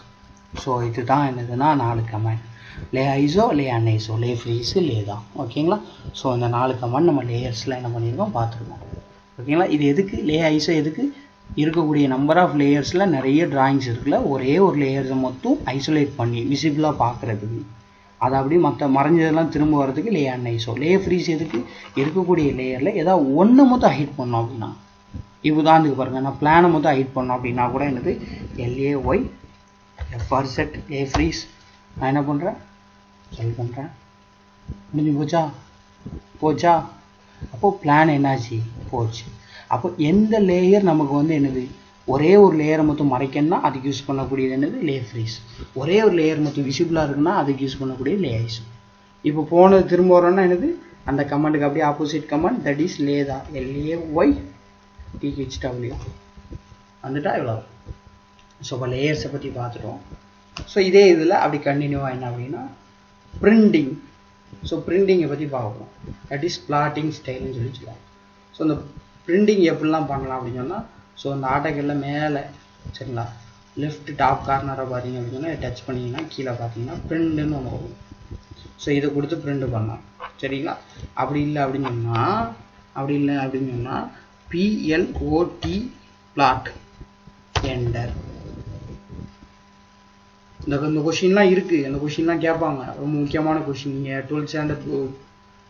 ஸோ இதுதான் என்னதுன்னா 4 கமாண்ட். லே ஐசோ, லே அன்ஐசோ, லே ஃப்ரீஸு, லே தான். ஓகேங்களா? ஸோ இந்த 4 கமாண்ட் நம்ம லேயர்ஸில் என்ன பண்ணியிருக்கோம், பார்த்துருக்கோம். ஓகேங்களா? இது எதுக்கு? லே ஐசோ எதுக்கு? இருக்கக்கூடிய நம்பர் ஆஃப் லேயர்ஸில் நிறைய டிராயிங்ஸ் இருக்குல்ல, ஒரே ஒரு லேயர்ஸை மட்டும் ஐசோலேட் பண்ணி விசிபிளாக பார்க்குறதுக்கு. அதை அப்படி மற்ற மறைஞ்சதெல்லாம் திரும்ப வரதுக்கு லே அண்ட் ஐசோ. லே ஃப்ரீஸ் எதுக்கு, இருக்கக்கூடிய லேயரில் ஏதாவது ஒன்று மொத்தம் ஹைட் பண்ணோம் அப்படின்னா, உதாரணத்துக்கு பாருங்கள், நான் பிளானை மொத்தம் ஹைட் பண்ணோம் அப்படின்னா கூட என்னது LAY FRZ லே ஃப்ரீஸ். நான் என்ன பண்ணுறேன், சால்வ் பண்ணுறேன், முடிஞ்சு போச்சா. அப்போது பிளான் என்னாச்சு, போச்சு. அப்போ எந்த லேயர் நமக்கு வந்து என்னது ஒரே ஒரு லேயரை மட்டும் மறைக்கணும்னா அதுக்கு யூஸ் பண்ணக்கூடியது என்னது லே ஃப்ரீஸ். ஒரே ஒரு லேயர் மட்டும் விசிபிளாக இருக்குன்னா அதுக்கு யூஸ் பண்ணக்கூடிய லே ஐசோ. இப்போ போனது திரும்ப வரோன்னா என்னது அந்த கமாண்டுக்கு அப்படியே ஆப்போசிட் கமாண்ட், தட் இஸ் லே தான், LAY THW வந்துட்டா இவ்வளோ. ஸோ இப்போ லேயர்ஸை பற்றி பார்த்துட்டோம். ஸோ இதே இதில் அப்படி கண்டினியூவாக என்ன அப்படின்னா பிரிண்டிங். ஸோ பிரிண்டிங்கை பற்றி பார்ப்போம். தட் இஸ் பிளாட்டிங் ஸ்டைல்னு சொல்லுவாங்க. ஸோ இந்த பிரிண்டிங் எப்படிலாம் பண்ணலாம் அப்படின்னு சொன்னால், ஸோ அந்த ஆட்டோக்கல்ல மேலே சரிங்களா லெஃப்ட் டாப் கார்னரை பார்த்தீங்க அப்படின்னா டச் பண்ணிங்கன்னா கீழே பார்த்தீங்கன்னா பிரிண்ட்டுன்னு ஒன்று வரும். ஸோ இதை கொடுத்து பிரிண்ட் பண்ணலாம் சரிங்களா. அப்படி இல்லை அப்படின்னு சொன்னால் PLOT பிளாட் என்டர். இந்த கொஷின்லாம் இருக்குது, அந்த கொஷின்லாம் கேட்பாங்க, ரொம்ப முக்கியமான கொஷின். நீங்கள் 12th ஸ்டாண்டர்ட்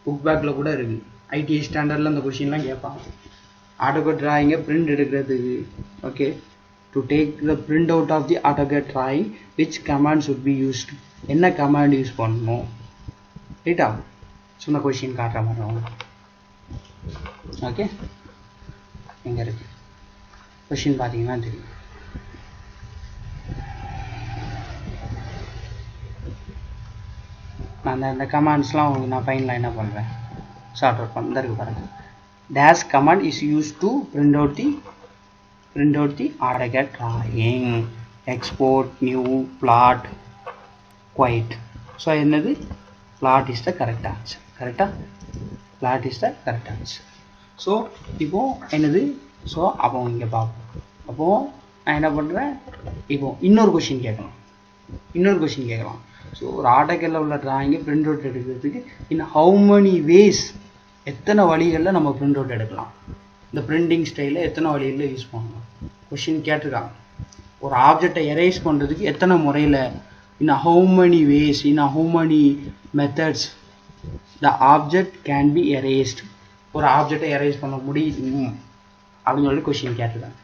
புக் பேக்கில் கூட இருக்குது, ITI ஸ்டாண்டர்டில் அந்த கொஷின்லாம் கேட்பாங்க. AutoCAD டிராயிங்கை பிரிண்ட் எடுக்கிறதுக்கு okay, to take the print out of the AutoCAD drawing which command should be used, என்ன கமாண்ட் யூஸ் பண்ணணும் ரைட்டா. சொன்ன கொஷின் காட்டுற மாதிரி ஓகே. எங்கே இருக்கு கொஷின் பார்த்தீங்கன்னா தெரியும். நான் இந்த கமாண்ட்ஸ்லாம் உங்களுக்கு நான் ஃபைனலாக என்ன பண்ணுறேன் ஷார்ட் அவுட் பண்ணிருக்கு பாருங்கள். Dash command is use to print out the AutoCAD drawing, export, new, plot, quite. So என்னது plot is the correct answer. கரெக்டாக plot is the correct answer. So இப்போது என்னது, ஸோ அப்போ இங்கே பார்ப்போம். அப்போது நான் என்ன பண்ணுறேன், இப்போது இன்னொரு கொஷின் கேட்கலாம். ஸோ ஒரு AutoCAD உள்ள டிராயிங்கை பிரிண்ட் அவுட் எடுக்கிறதுக்கு இன் ஹவு மெனி வேஸ், எத்தனை வழிகளில் நம்ம பிரிண்ட் அவுட் எடுக்கலாம், இந்த பிரிண்டிங் ஸ்டைலில் எத்தனை வழிகளில் யூஸ் பண்ணலாம் கொஷின் கேட்டிருக்காங்க. ஒரு ஆப்ஜெக்டை எரேஸ் பண்ணுறதுக்கு எத்தனை முறையில், in how many ways, in how many methods the object can be erased, ஒரு ஆப்ஜெக்டை எரேஸ் பண்ண முடியும் அப்படின்னு சொல்லி கொஷின் கேட்டிருக்காங்க.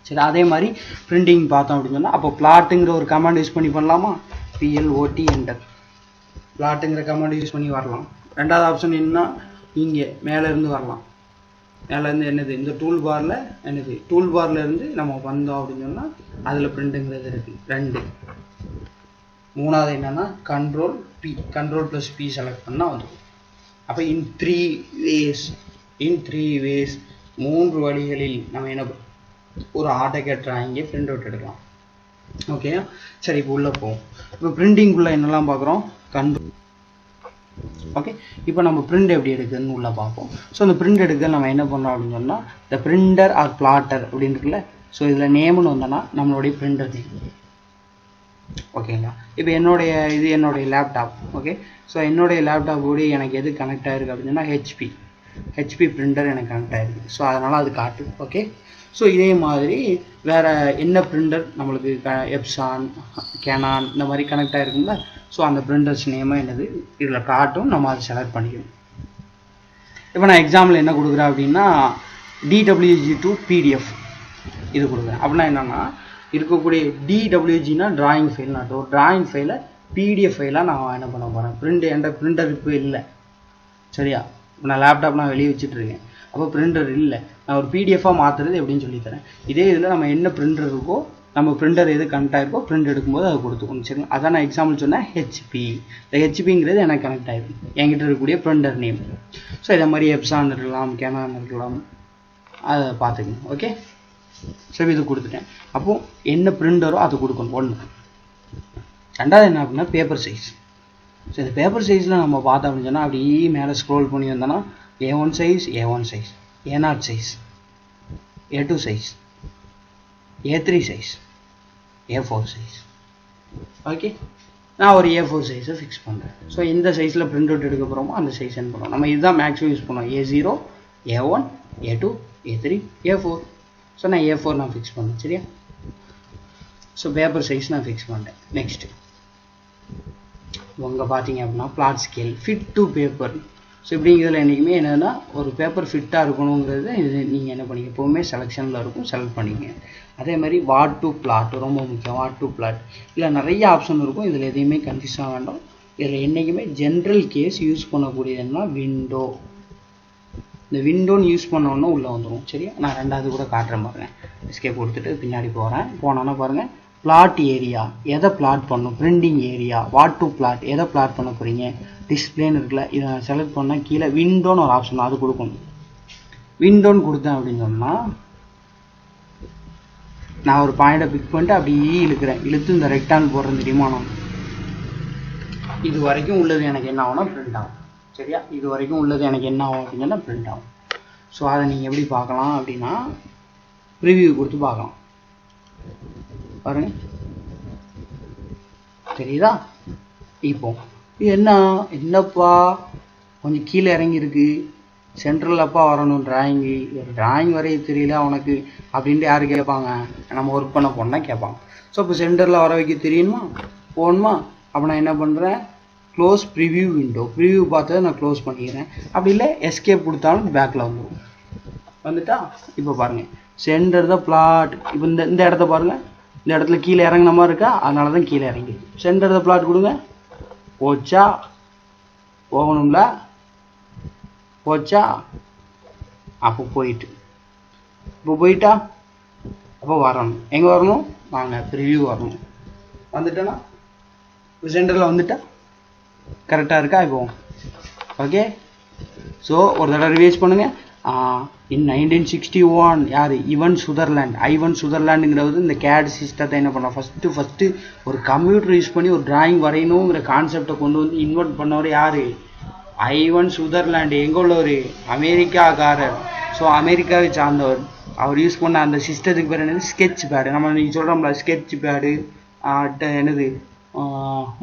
சரி, அதே மாதிரி பிரிண்டிங் பார்த்தோம் அப்படின்னு சொன்னால், அப்போ பிளாட்டுங்கிற ஒரு கமாண்ட் யூஸ் பண்ணி பண்ணலாமா, PLOT என்டர், பிளாட்டுங்கிற கமாண்ட் யூஸ் பண்ணி வரலாம். ரெண்டாவது ஆப்ஷன் என்ன, இங்கே மேலேருந்து வரலாம். மேலேருந்து என்னது, இந்த டூல் பாரில் என்னது, டூல் பாரில் இருந்து நம்ம வந்தோம் அப்படின்னு சொன்னால் அதில் பிரிண்ட்டுங்கிறது இருக்குது 2. மூணாவது என்னென்னா கண்ட்ரோல் ப்ளஸ் P செலக்ட் பண்ணால் வந்துடும். அப்போ இன் த்ரீ வேஸ் 3 வழிகளில் நம்ம என்ன ஒரு AutoCAD டிராயிங்கை பிரிண்ட் அவுட் எடுக்கலாம். ஓகே, சரி இப்போ உள்ளே போவோம். இப்போ பிரிண்டிங்குள்ளே என்னெல்லாம் பார்க்குறோம், ஓகே. இப்போ நம்ம பிரிண்ட் எப்படி எடுக்குதுன்னு உள்ளே பார்ப்போம். ஸோ இந்த பிரிண்ட் எடுக்க நம்ம என்ன பண்ணுறோம் அப்படின்னு சொன்னால், த பிரிண்டர் ஆர் பிளாட்டர் அப்படின்னு இருக்குல்ல. ஸோ இதில் நேம்னு வந்தோன்னா நம்மளுடைய பிரிண்டர் நேம் ஓகேங்களா. இப்போ என்னுடைய லேப்டாப் ஓகே. ஸோ என்னுடைய லேப்டாப்போடு எனக்கு எது கனெக்ட் ஆகிருக்கு அப்படின்னு சொன்னால் ஹெச்பி பிரிண்டர் எனக்கு கனெக்ட் ஆகிருக்கு. ஸோ அதனால் அது காட்டு ஓகே. ஸோ இதே மாதிரி வேறு என்ன பிரிண்டர் நம்மளுக்கு எப்சான், கேனான் இந்த மாதிரி கனெக்ட் ஆகிருக்குங்களா. ஸோ அந்த பிரிண்டர்ஸ் நேமாக என்னது இதில் காட்டும், நம்ம அதை செலக்ட் பண்ணிக்கணும். இப்போ நான் எக்ஸாம்பிள் என்ன கொடுக்குறேன் அப்படின்னா DWG to PDF இது கொடுக்குறேன். அப்படின்னா என்னென்னா இருக்கக்கூடிய DWGனா டிராயிங் ஃபைல், நான் ஒரு டிராயிங் ஃபைலை PDF ஃபைலாக நான் என்ன பண்ண போகிறேன், என்கிட்ட பிரிண்டர் இப்போ இல்லை சரியா. நான் லேப்டாப் நான் வெளியே வச்சுட்ருக்கேன், அப்போ பிரிண்டர் இல்லை, நான் ஒரு PDFாக மாற்றுறது எப்படின்னு சொல்லித்தரேன். இதே இதில் நம்ம என்ன பிரிண்டர் இருக்கோ, நம்ம பிரிண்டர் எது கனெக்ட் ஆகிருக்கோ பிரிண்ட் எடுக்கும்போது அதை கொடுத்துக்கணும் சரிங்களா. அதான் நான் எக்ஸாம்பிள் சொன்னேன் ஹெச்பி. இந்த ஹெச்பிங்கிறது எனக்கு கனெக்ட் ஆகிருக்கு, என்கிட்ட இருக்கக்கூடிய பிரிண்டர் நேம். ஸோ இதே மாதிரி எப்சான் இருக்கலாம், கேனான் இருக்கலாம், அதை பார்த்துக்கணும் ஓகே. ஸோ இது கொடுத்துட்டேன். அப்போது என்ன பிரிண்டரோ அதை கொடுக்கணும் 1. ரெண்டாவது என்ன அப்படின்னா பேப்பர் சைஸ். ஸோ இந்த பேப்பர் சைஸில் நம்ம பார்த்தோம் அப்படின்னு சொன்னால் அப்படியே மேலே ஸ்க்ரோல் பண்ணி வந்தோன்னா A1 size, A0 size, A2 size, A3 size, A4 size okay. நான் ஒரு A4 சைஸை ஃபிக்ஸ் பண்ணுறேன். ஸோ எந்த சைஸில் பிரிண்ட் அவுட் எடுக்க போகிறோமோ அந்த சைஸ் என்ன பண்ணுவோம், நம்ம இதுதான் மேக்ஸிமம் யூஸ் பண்ணுவோம். A0, A1, A2, A3, A4. So நான் A4 நான் ஃபிக்ஸ் பண்ணேன் சரியா. ஸோ பேப்பர் சைஸ் நான் ஃபிக்ஸ் பண்ணிட்டேன். நெக்ஸ்ட்டு உங்க பார்த்தீங்க அப்படின்னா plot scale fit to paper. So இப்படிங்கிறதுல என்றைக்குமே என்னென்னா ஒரு பேப்பர் ஃபிட்டாக இருக்கணுங்கிறது இது நீங்கள் என்ன பண்ணிக்க எப்போவுமே செலெக்ஷனில் இருக்கும், செலக்ட் பண்ணிக்கங்க. அதே மாதிரி வாட் டு பிளாட் ரொம்ப முக்கியம். வாட் டு பிளாட் இல்லை நிறைய ஆப்ஷன் இருக்கும், இதில் எதையுமே கன்ஃபியூஸ் ஆக வேண்டாம். இதில் என்றைக்குமே ஜென்ரல் கேஸ் யூஸ் பண்ணக்கூடியதுன்னா விண்டோ. இந்த விண்டோன்னு யூஸ் பண்ணோன்னா உள்ளே வந்துடும். சரியா, நான் ரெண்டாவது கூட காட்டுறேன் பாருங்கள். எஸ்கேப் கொடுத்துட்டு பின்னாடி போனோன்னா பாருங்கள். பிளாட் ஏரியா எதை பிளாட் பண்ணும், printing area. What to plot எதை பிளாட் பண்ண போகிறீங்க, டிஸ்பிளேன்னு இருக்குல்ல, இதை நான் செலக்ட் பண்ணால் கீழே விண்டோன்னு ஒரு ஆப்ஷன் அது கொடுக்கணும். விண்டோன்னு கொடுத்தேன் அப்படின்னு சொன்னால் நான் ஒரு பாயிண்டை பிக் பண்ணிட்டு அப்படியே இழுத்து இந்த ரெக்டாங்கிள் போடுறேன் தெரியுமா, நான் இது வரைக்கும் உள்ளது எனக்கு என்ன ஆகும்னா பிரிண்ட் ஆகும். சரியா, இது வரைக்கும் உள்ளது எனக்கு என்ன ஆகும் அப்படின்னா பிரிண்ட் ஆகும். ஸோ அதை நீங்கள் எப்படி பார்க்கலாம் அப்படின்னா ப்ரிவியூ கொடுத்து பார்க்கலாம். பாருங்க தெரியுதா. இப்போ என்னப்பா கொஞ்சம் கீழே இறங்கி இருக்கு, சென்ட்ரல் அப்பா வரணும் டிராயிங்கு, ஒரு டிராயிங் வரைய தெரியல உனக்கு அப்படின்ட்டு யாரு கேட்பாங்க, நம்ம ஒர்க் பண்ண போனால் கேட்பாங்க. ஸோ இப்போ சென்டரில் வர வைக்க தெரியணுமா, போகணுமா, அப்போ நான் என்ன பண்ணுறேன், க்ளோஸ் ப்ரிவியூ விண்டோ. ப்ரிவியூ பார்த்ததை நான் க்ளோஸ் பண்ணிக்கிறேன். அப்படி இல்லை எஸ்கேப் கொடுத்தாலும் பேக்கில் வந்துட்டா. இப்போ பாருங்கள் சென்டர் த பிளாட். இப்போ இந்த இடத்த பாருங்கள், இந்த இடத்துல கீழே இறங்கின மாதிரி இருக்கா, அதனால தான் கீழே இறங்கி. சென்டர் த பிளாட் கொடுங்க. போச்சா, போகணும்ல, போச்சா, அப்போ போயிட்டா, அப்போ வரணும். எங்கே வரணும், வாங்க ப்ரிவியூ வரணும். வந்துட்டேன்னா சென்டரில் வந்துட்டா கரெக்டாக இருக்கா. இப்போ ஓகே. ஸோ ஒரு தடவை ரிவைஸ் பண்ணுங்க. இன் 1961 யார், ஐவன் சுதர்லாண்டுங்கிறது இந்த கேட் சிஸ்டத்தை என்ன பண்ண ஃபஸ்ட்டு ஒரு கம்ப்யூட்டர் யூஸ் பண்ணி ஒரு டிராயிங் வரையணுங்கிற கான்செப்டை கொண்டு வந்து இன்வெர்ட் பண்ணவர் யார், ஐவன் சுதர்லாண்டு. எங்கே உள்ளவர், அமெரிக்காக்காரர். ஸோ அமெரிக்காவை சார்ந்தவர். அவர் யூஸ் பண்ண அந்த சிஸ்டத்துக்கு பேர் என்னது, ஸ்கெட்ச் பேடு. நம்ம நீங்கள் சொல்கிறோம்ல ஸ்கெட்ச் பேடு, என்னது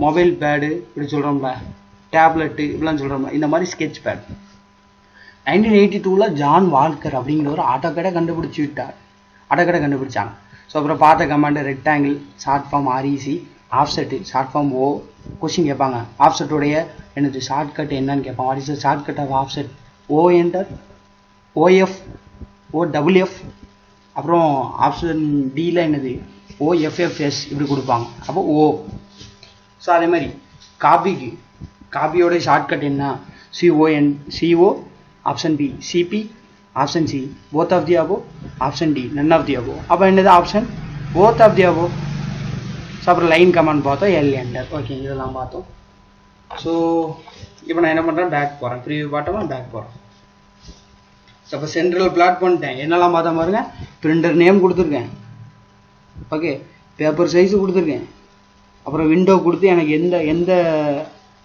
மொபைல் பேடு இப்படி சொல்கிறோம்ல, டேப்லெட்டு இப்படிலாம் சொல்கிறோம்ல, இந்த மாதிரி ஸ்கெட்ச் பேட். 1982 ஜான் வால்கர் அப்படிங்கிற ஒரு ஆட்டோகேடை கண்டுபிடிச்சாங்க. ஸோ அப்புறம் பார்த்த command rectangle, short form REC, offset short form O. Question கேட்பாங்க ஆஃப்செட்டோடைய என்னது ஷார்ட்கட் என்னன்னு கேட்பாங்க. What is the shortcut of offset, O enter, OF, OWF. அப்புறம் ஆப்ஷன் டியில் என்னது ஓஎஃப்எஃப்எஸ் இப்படி கொடுப்பாங்க. அப்போ ஓ. ஸோ அதே மாதிரி காப்பியோட ஷார்ட்கட் என்ன, CO, option B CP, option C both of the above, option D none of the above. அப்போ என்னது option both of the above. So அப்புறம் லைன் கமாண்ட் பார்த்தோம், எல் என்டர். ஓகே, இதெல்லாம் பார்த்தோம். ஸோ இப்போ நான் என்ன பண்ணுறேன், பேக் போகிறேன். ப்ரீவியூ பார்த்தோம்னா பேக் போகிறேன். ஸோ அப்போ சென்ட்ரல் பிளாட் பண்ணிட்டேன். என்னெல்லாம் பார்த்தா பாருங்க, பிரிண்டர் நேம் கொடுத்துருக்கேன், ஓகே, பேப்பர் சைஸு கொடுத்துருக்கேன், அப்புறம் விண்டோ கொடுத்து எனக்கு எந்த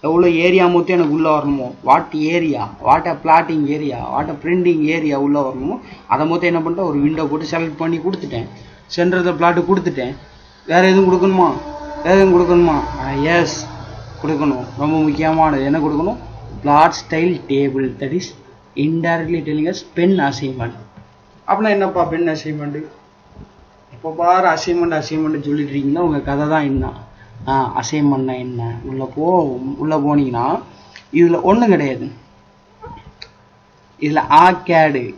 எவ்வளோ ஏரியா மொத்தம் எனக்கு உள்ளே வரணுமோ, what area, what a plotting area, what a printing area உள்ளே வரணுமோ அதை மொத்தம் என்ன பண்ணிட்டேன், ஒரு விண்டோ போட்டு செலக்ட் பண்ணி கொடுத்துட்டேன். சென்டர் த பிளாட்டு கொடுத்துட்டேன். வேறு எதுவும் கொடுக்கணுமா, எஸ் கொடுக்கணும். ரொம்ப முக்கியமானது என்ன கொடுக்கணும், plot style table. That is indirectly telling us pen assignment. அப்படின்னா என்னப்பா பென் அசைன்மெண்ட்டு, இப்போ பாரு அசைன்மெண்ட் சொல்லிட்டு இருக்கீங்கன்னா உங்கள் கதை தான் என்ன. அசைன்மெண்ட்னா என்ன, உள்ளே போனீங்கன்னா இதில் ஒன்றும் கிடையாது. இதில்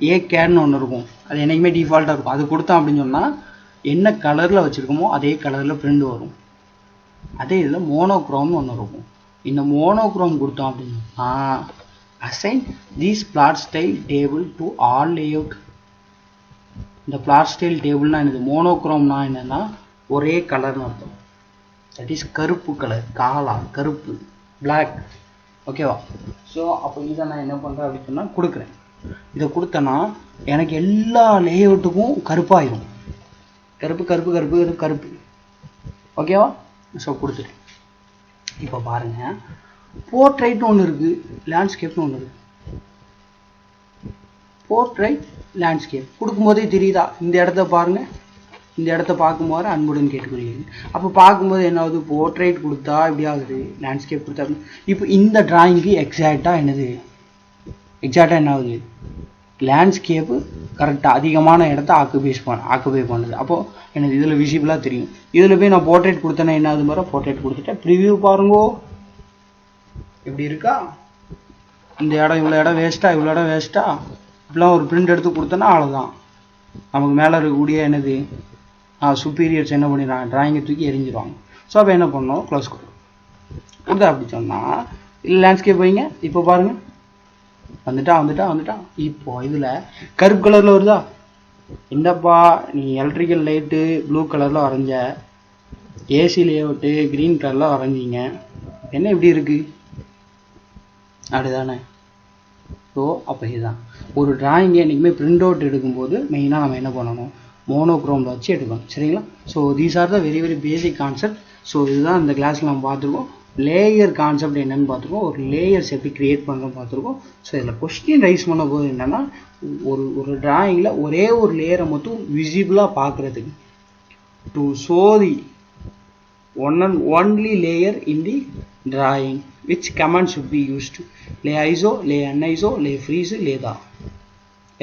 ஏ கேடுன்னு ஒன்று இருக்கும், அது என்றைக்குமே டிஃபால்ட்டாக இருக்கும். அது கொடுத்தோம் அப்படின்னு சொன்னால் என்ன கலரில் வச்சுருக்கோமோ அதே கலரில் பிரிண்ட் வரும். அதே இதில் மோனோக்ரோம்னு ஒன்று இருக்கும். இந்த மோனோக்ரோம் கொடுத்தோம் அப்படின்னா assign these plot style table to all layout. இந்த பிளாட் ஸ்டைல் டேபிள்னா என்னது, மோனோக்ரோம்னா என்னன்னா ஒரே கலர்னு அர்த்தம். தட் இஸ் கருப்பு கலர், கருப்பு, பிளாக், ஓகேவா. ஸோ அப்போ இதை நான் என்ன பண்ணுறேன் அப்படின்னு சொன்னால் கொடுக்குறேன். இதை கொடுத்தேன்னா எனக்கு எல்லா லேஅவுட்டுக்கும் கருப்பாயிரும். கருப்பு, ஓகேவா. ஸோ கொடுத்துட்டேன். இப்போ பாருங்கள், போர்ட்ரைட்னு ஒன்று இருக்குது, லேண்ட்ஸ்கேப்னு ஒன்று இருக்குது. போர்ட்ரைட், லேண்ட்ஸ்கேப் கொடுக்கும்போதே தெரியுதா, இந்த இடத்த பாருங்கள், இந்த இடத்த பார்க்கும்போது அன்புடன் கேட்டுக்கொள்கிறேன். அப்போ பார்க்கும்போது என்ன ஆகுது, போர்ட்ரைட் கொடுத்தா இப்படி ஆகுது, லேண்ட்ஸ்கேப் கொடுத்தா. இப்போ இந்த டிராயிங்கு எக்ஸாக்டாக என்ன ஆகுது, லேண்ட்ஸ்கேப்பு கரெக்டாக அதிகமான இடத்த ஆக்குபை பண்ணுது. அப்போது எனக்கு இதில் விசிபிளாக தெரியும். இதில் போய் நான் போர்ட்ரைட் கொடுத்தேன்னா என்ன ஆகுது, போர்ட்ரைட் கொடுத்துட்டேன். ப்ரிவியூ பாருங்கோ, இப்படி இருக்கா, இந்த இடம் இவ்வளோ இடம் வேஸ்ட்டா, இவ்வளோ இடம் வேஸ்ட்டா, இப்படிலாம் ஒரு பிரிண்ட் எடுத்து கொடுத்தோன்னா அவ்வளோதான். நமக்கு மேலே இருக்கக்கூடிய என்னது சுப்பீரியர்ஸ் என்ன பண்ணிடுறாங்க, டிராயிங்கை தூக்கி எரிஞ்சிருவாங்க. ஸோ அப்போ என்ன பண்ணணும், க்ளோஸ் கொடுத்தா அப்படி சொன்னால் இல்லை லேண்ட்ஸ்கேப் வைங்க. இப்போ பாருங்கள் வந்துட்டா. இப்போ இதில் கருப்பு கலரில் வருதா, என்னப்பா நீ எலக்ட்ரிக்கல் லைட்டு ப்ளூ கலரில் வரைஞ்ச, ஏசி லேஅவுட்டு க்ரீன் கலரில் வரைஞ்சிங்க, என்ன இப்படி இருக்குது அப்படிதானே. ஸோ அப்போ இதுதான் ஒரு டிராயிங்கை என்றைக்குமே பிரிண்ட் அவுட் எடுக்கும்போது மெயினாக நம்ம என்ன பண்ணணும், மோனோக்ரோமில் வச்சு எடுக்கணும். சரிங்களா. So these are the very very basic concept. So இதுதான் இந்த கிளாஸில் நம்ம பார்த்துருக்கோம். லேயர் கான்செப்ட் என்னென்னு பார்த்துருக்கோம், ஒரு லேயர்ஸ் எப்படி க்ரியேட் பண்ணுறோன்னு பார்த்துருக்கோம். ஸோ இதில் கொஸ்டின் ரைஸ் பண்ண போது என்னென்னா, ஒரு டிராயிங்கில் ஒரே ஒரு லேயரை மட்டும் விசிபிளாக பார்க்குறதுக்கு, to show the one and only layer in the drawing, which command should be used, lay ISO, lay uniso, lay freeze, lay da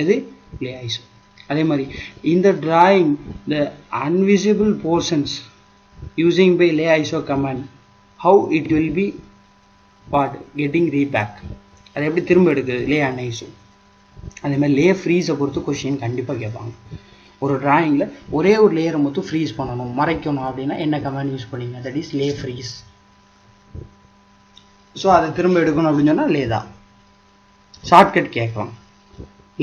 எது lay ISO. அதே மாதிரி இந்த drawing the invisible portions using by lay ISO command, how it will be what getting reback, அது எப்படி திரும்ப எடுக்குது lay uniso. அதே மாதிரி lay freeze பொறுத்து கொஸ்டின் கண்டிப்பாக கேட்பாங்க. ஒரு டிராயிங்கில் ஒரே ஒரு லேயரை மட்டும் ஃப்ரீஸ் பண்ணணும், மறைக்கணும் அப்படின்னா என்ன கமாண்ட் யூஸ் பண்ணிங்க, that is lay freeze. So அதை திரும்ப எடுக்கணும் அப்படின்னு சொன்னால் லே தான். ஷார்ட்கட் கேட்கலாம்,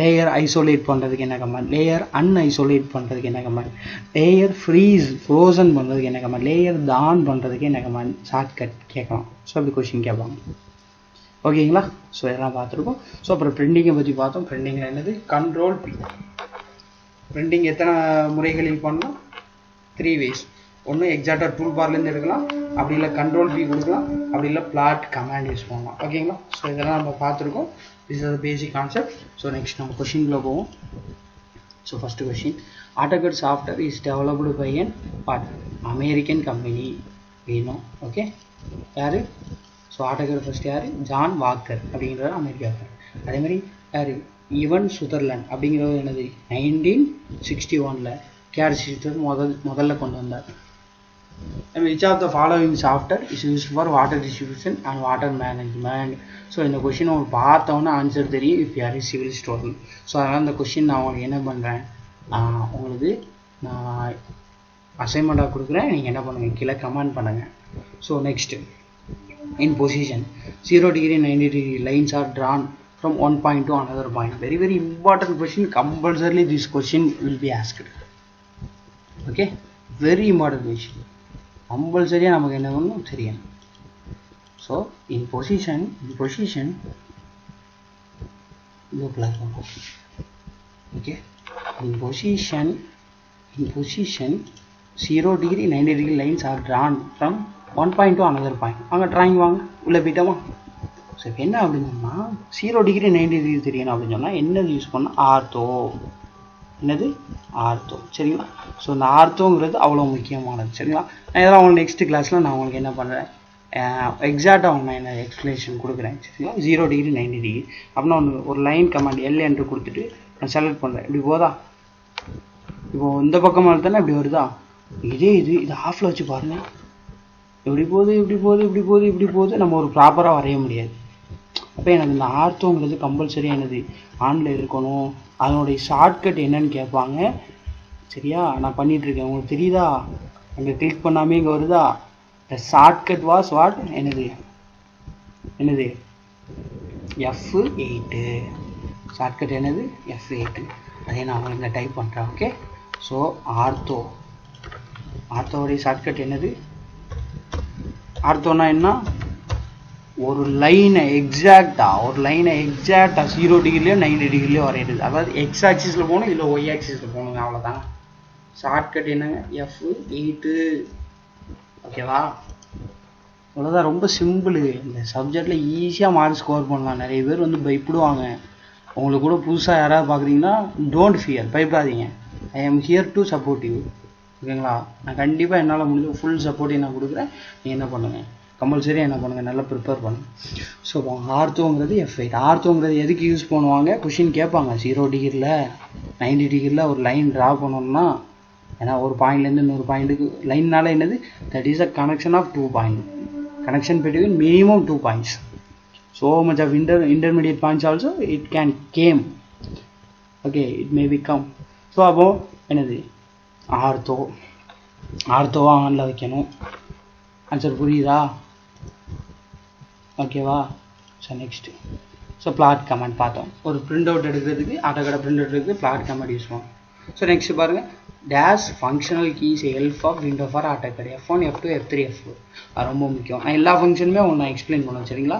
லேயர் ஐசோலேட் பண்ணுறதுக்கு என்ன கமாண்ட், லேயர் அன்ஐசோலேட் பண்ணுறதுக்கு என்ன கமாண்ட், லேயர் ஃப்ரோசன் பண்ணுறதுக்கு என்ன கமாண்ட், லேயர் தான் பண்ணுறதுக்கு என்ன கமாண்ட், ஷார்ட்கட் கேட்கலாம். ஸோ அப்படி கொஸ்டின் கேட்பாங்க. ஓகேங்களா. ஸோ இதெல்லாம் பார்த்துருக்கோம். ஸோ அப்புறம் பிரிண்டிங்கை பற்றி பார்த்தோம். பிரிண்டிங்கில் என்னது, கண்ட்ரோல் பி. பிரிண்டிங் எத்தனை முறைகளில் பண்ணலாம், 3 ways. ஒன்று எக்ஸாக்டாக டூல் பார்லேருந்து எடுக்கலாம், அப்படி இல்லை கண்ட்ரோல் பி கொடுக்கலாம், அப்படி இல்லை பிளாட் கமாண்ட் யூஸ் பண்ணலாம். ஓகேங்களா. ஸோ இதெல்லாம் நம்ம பார்த்துருக்கோம். This is the basic concept. So next நம்ம கொஷின்குள்ளே போவோம். So first question, AutoCAD software is developed by an American company வேணும். ஓகே, யார், ஸோ AutoCAD ஃபஸ்ட் யார், ஜான் வாக்கர் அப்படிங்கிறவர் அமெரிக்காக்கார். அதேமாதிரி யார், ஈவன் சுதர்லேண்ட் அப்படிங்கிறது என்னது 1961 CAD சிஸ்டம் முதல்ல கொண்டு வந்தார். Which of the following software is use for water distribution and water management. So இந்த கொஷின் உங்களுக்கு பார்த்தோன்னா ஆன்சர் தெரியும் இப்போ யார் சிவில் ஸ்டூடெண்ட். ஸோ அதனால் இந்த கொஷின் நான் உங்களுக்கு என்ன பண்ணுறேன், உங்களுக்கு நான் அசைன்மெண்ட்டாக கொடுக்குறேன், நீங்கள் என்ன பண்ணுங்கள் கீழே கமெண்ட் பண்ணுங்கள். So next, in position 0 degree 90 degree lines are drawn from one point to another point. Very very important question, compulsorily this question will be asked. Okay, very important question, compulsory நமக்கு என்ன பண்ணணும் தெரியும். So in position look like that. Okay, in position 0 degree 90 degree lines are drawn from one point to another point. அங்கே drawing வாங்க உள்ளே போயிட்டோமா. ஸோ இப்போ என்ன அப்படின்னு சொன்னால் 0 degree 90 degree தெரியணும் அப்படின்னு சொன்னால் என்னது யூஸ் பண்ணால் ஆர்த்தோ. என்னது ஆர்த்தோ. சரிங்களா. ஸோ இந்த ஆர்த்தோங்கிறது அவ்வளோ முக்கியமானது. சரிங்களா. நான் இதெல்லாம் உங்களுக்கு நெக்ஸ்ட் கிளாஸில் நான் உங்களுக்கு என்ன பண்ணுறேன், எக்ஸாக்டாக நான் என்ன எக்ஸ்பிளேஷன் கொடுக்குறேன். சரிங்களா. 0 degree 90 degree அப்படின்னா ஒரு லைன் கமாண்ட் எல் என்று கொடுத்துட்டு நான் செலக்ட் பண்ணுறேன். இப்படி போதா, இப்போது இந்த பக்கமாக தானே இப்படி வருதா, இது ஆஃபில் வச்சு பாருங்கள், இப்படி போகுது நம்ம ஒரு ப்ராப்பராக வரைய முடியாது. அப்போ எனக்கு இந்த ஆர்த்தோங்கிறது கம்பல்சரி என்னது ஆனில் இருக்கணும். அதனுடைய ஷார்ட்கட் என்னன்னு கேட்பாங்க. சரியா, நான் பண்ணிகிட்ருக்கேன், உங்களுக்கு தெரியுதா, அங்கே கிளிக் பண்ணாமே இங்கே வருதா, த ஷார்ட்கட் வாஸ் வாட், என்னது F8. ஷார்ட்கட் என்னது F8. அதே நான் உங்களுக்கு இங்கே டைப் பண்ணுறேன். ஓகே. ஸோ ஆர்த்தோடைய ஷார்ட்கட் என்னது, ஆர்த்தோனா என்ன, ஒரு லைனை எக்ஸாக்டாக 0 டிகிரிலையோ 90 டிகிரிலையோ வரையிடுது. அதாவது எக்ஸ் ஆக்சிஸில் போகணும் இல்லை ஒய் ஆக்சிஸில் போகணுங்க, அவ்வளோதாங்க. ஷார்ட்கட் என்னங்க F8. ஓகேவா, அவ்வளோதான், ரொம்ப சிம்பிள். இந்த சப்ஜெக்டில் ஈஸியாக மார்க் ஸ்கோர் பண்ணலாம். நிறைய பேர் வந்து பயப்படுவாங்க. உங்களுக்கு கூட புதுசாக யாராவது பார்க்குறீங்கன்னா டோன்ட் ஃபியர், பயப்படாதீங்க. ஐ ஆம் ஹியர் டு சப்போர்ட் யூ. ஓகேங்களா. நான் கண்டிப்பாக என்னால் முடிஞ்ச ஃபுல் சப்போர்ட்டையும் நான் கொடுக்குறேன். நீங்கள் என்ன பண்ணுங்கள், கம்பல்சரியாக என்ன பண்ணுங்கள், நல்லா ப்ரிப்பேர் பண்ணுங்கள். So ஆர்த்தோங்கிறது F8. ஆர்த்தோங்கிறது எதுக்கு யூஸ் பண்ணுவாங்க, கொஷின் கேட்பாங்க. 0 டிகிரியில் 90 டிகிரியில் ஒரு லைன் ட்ரா பண்ணணும்னா, ஏன்னா ஒரு பாயிண்ட்லேருந்து இன்னொரு பாயிண்ட்டுக்கு லைன்னால என்னது, that is a connection of 2 point, connection between minimum 2 points. so much of intermediate points also it can came. Okay, it may become. so அப்போ என்னது ஆர்த்தோவா ஆன்ல வைக்கணும். ஆன்சர் புரியுதா? ஓகேவா? ஸோ நெக்ஸ்ட் பிளாட் கமாண்ட் பார்த்தோம். ஒரு பிரிண்ட் அவுட் எடுக்கிறதுக்கு ஆட்டோகேட் பிரிண்ட் அவுட் எடுக்கிறதுக்கு பிளாட் கமாண்ட் யூஸ் பண்ணுவோம். ஸோ நெக்ஸ்ட் பாருங்கள், dash functional keys help of window for AutoCAD F1 F2 F3 F4. அது ரொம்ப முக்கியம். நான் எல்லா ஃபங்க்ஷனுமே நான் எக்ஸ்பிளைன் பண்ணுவேன், சரிங்களா?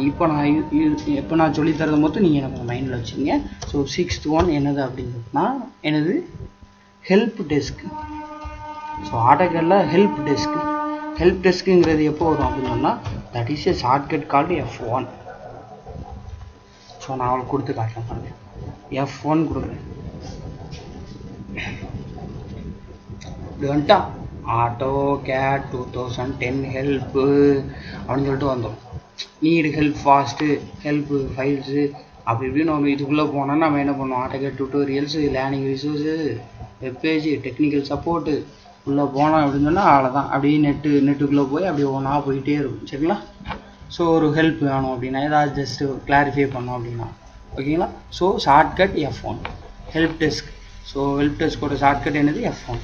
இப்போ நான் சொல்லித்தரது மொத்தம் நீங்கள் எனக்கு மைண்டில் வச்சுங்க. ஸோ 6th one என்னது அப்படிங்கிறதுனா என்னது ஹெல்ப் டெஸ்க். ஸோ ஆட்டோகேட்டில் ஹெல்ப் டெஸ்க்குங்கிறது எப்போ வரும் அப்படின்னு சொன்னால் that is a shortcut called F1. So நான் அவளுக்கு கொடுத்து காட்டலாம் பாருங்க. F1 கொடுக்குறேன். இப்படி வந்துட்டா AutoCAD 2010 ஹெல்ப்பு அப்படின்னு சொல்லிட்டு வந்துடும். Need help fast, help files அப்படி இப்படின்னு நம்ம இதுக்குள்ளே போனோன்னா நம்ம என்ன பண்ணுவோம், AutoCAD tutorials, learning resource, webpage, technical support உள்ளே போனோம் அப்படின்னு சொன்னால் அவ்வளோதான். அப்படியே நெட்டுக்குள்ளே போய் அப்படியே ஒன்றா போயிட்டே இருக்கும், சரிங்களா? ஸோ ஒரு ஹெல்ப் வேணும் அப்படின்னா ஏதாவது ஜஸ்ட்டு கிளாரிஃபை பண்ணோம் அப்படின்னா ஓகேங்களா? So shortcut F1 help desk. So help டெஸ்க்கோட ஷார்ட்கட் என்னது F1.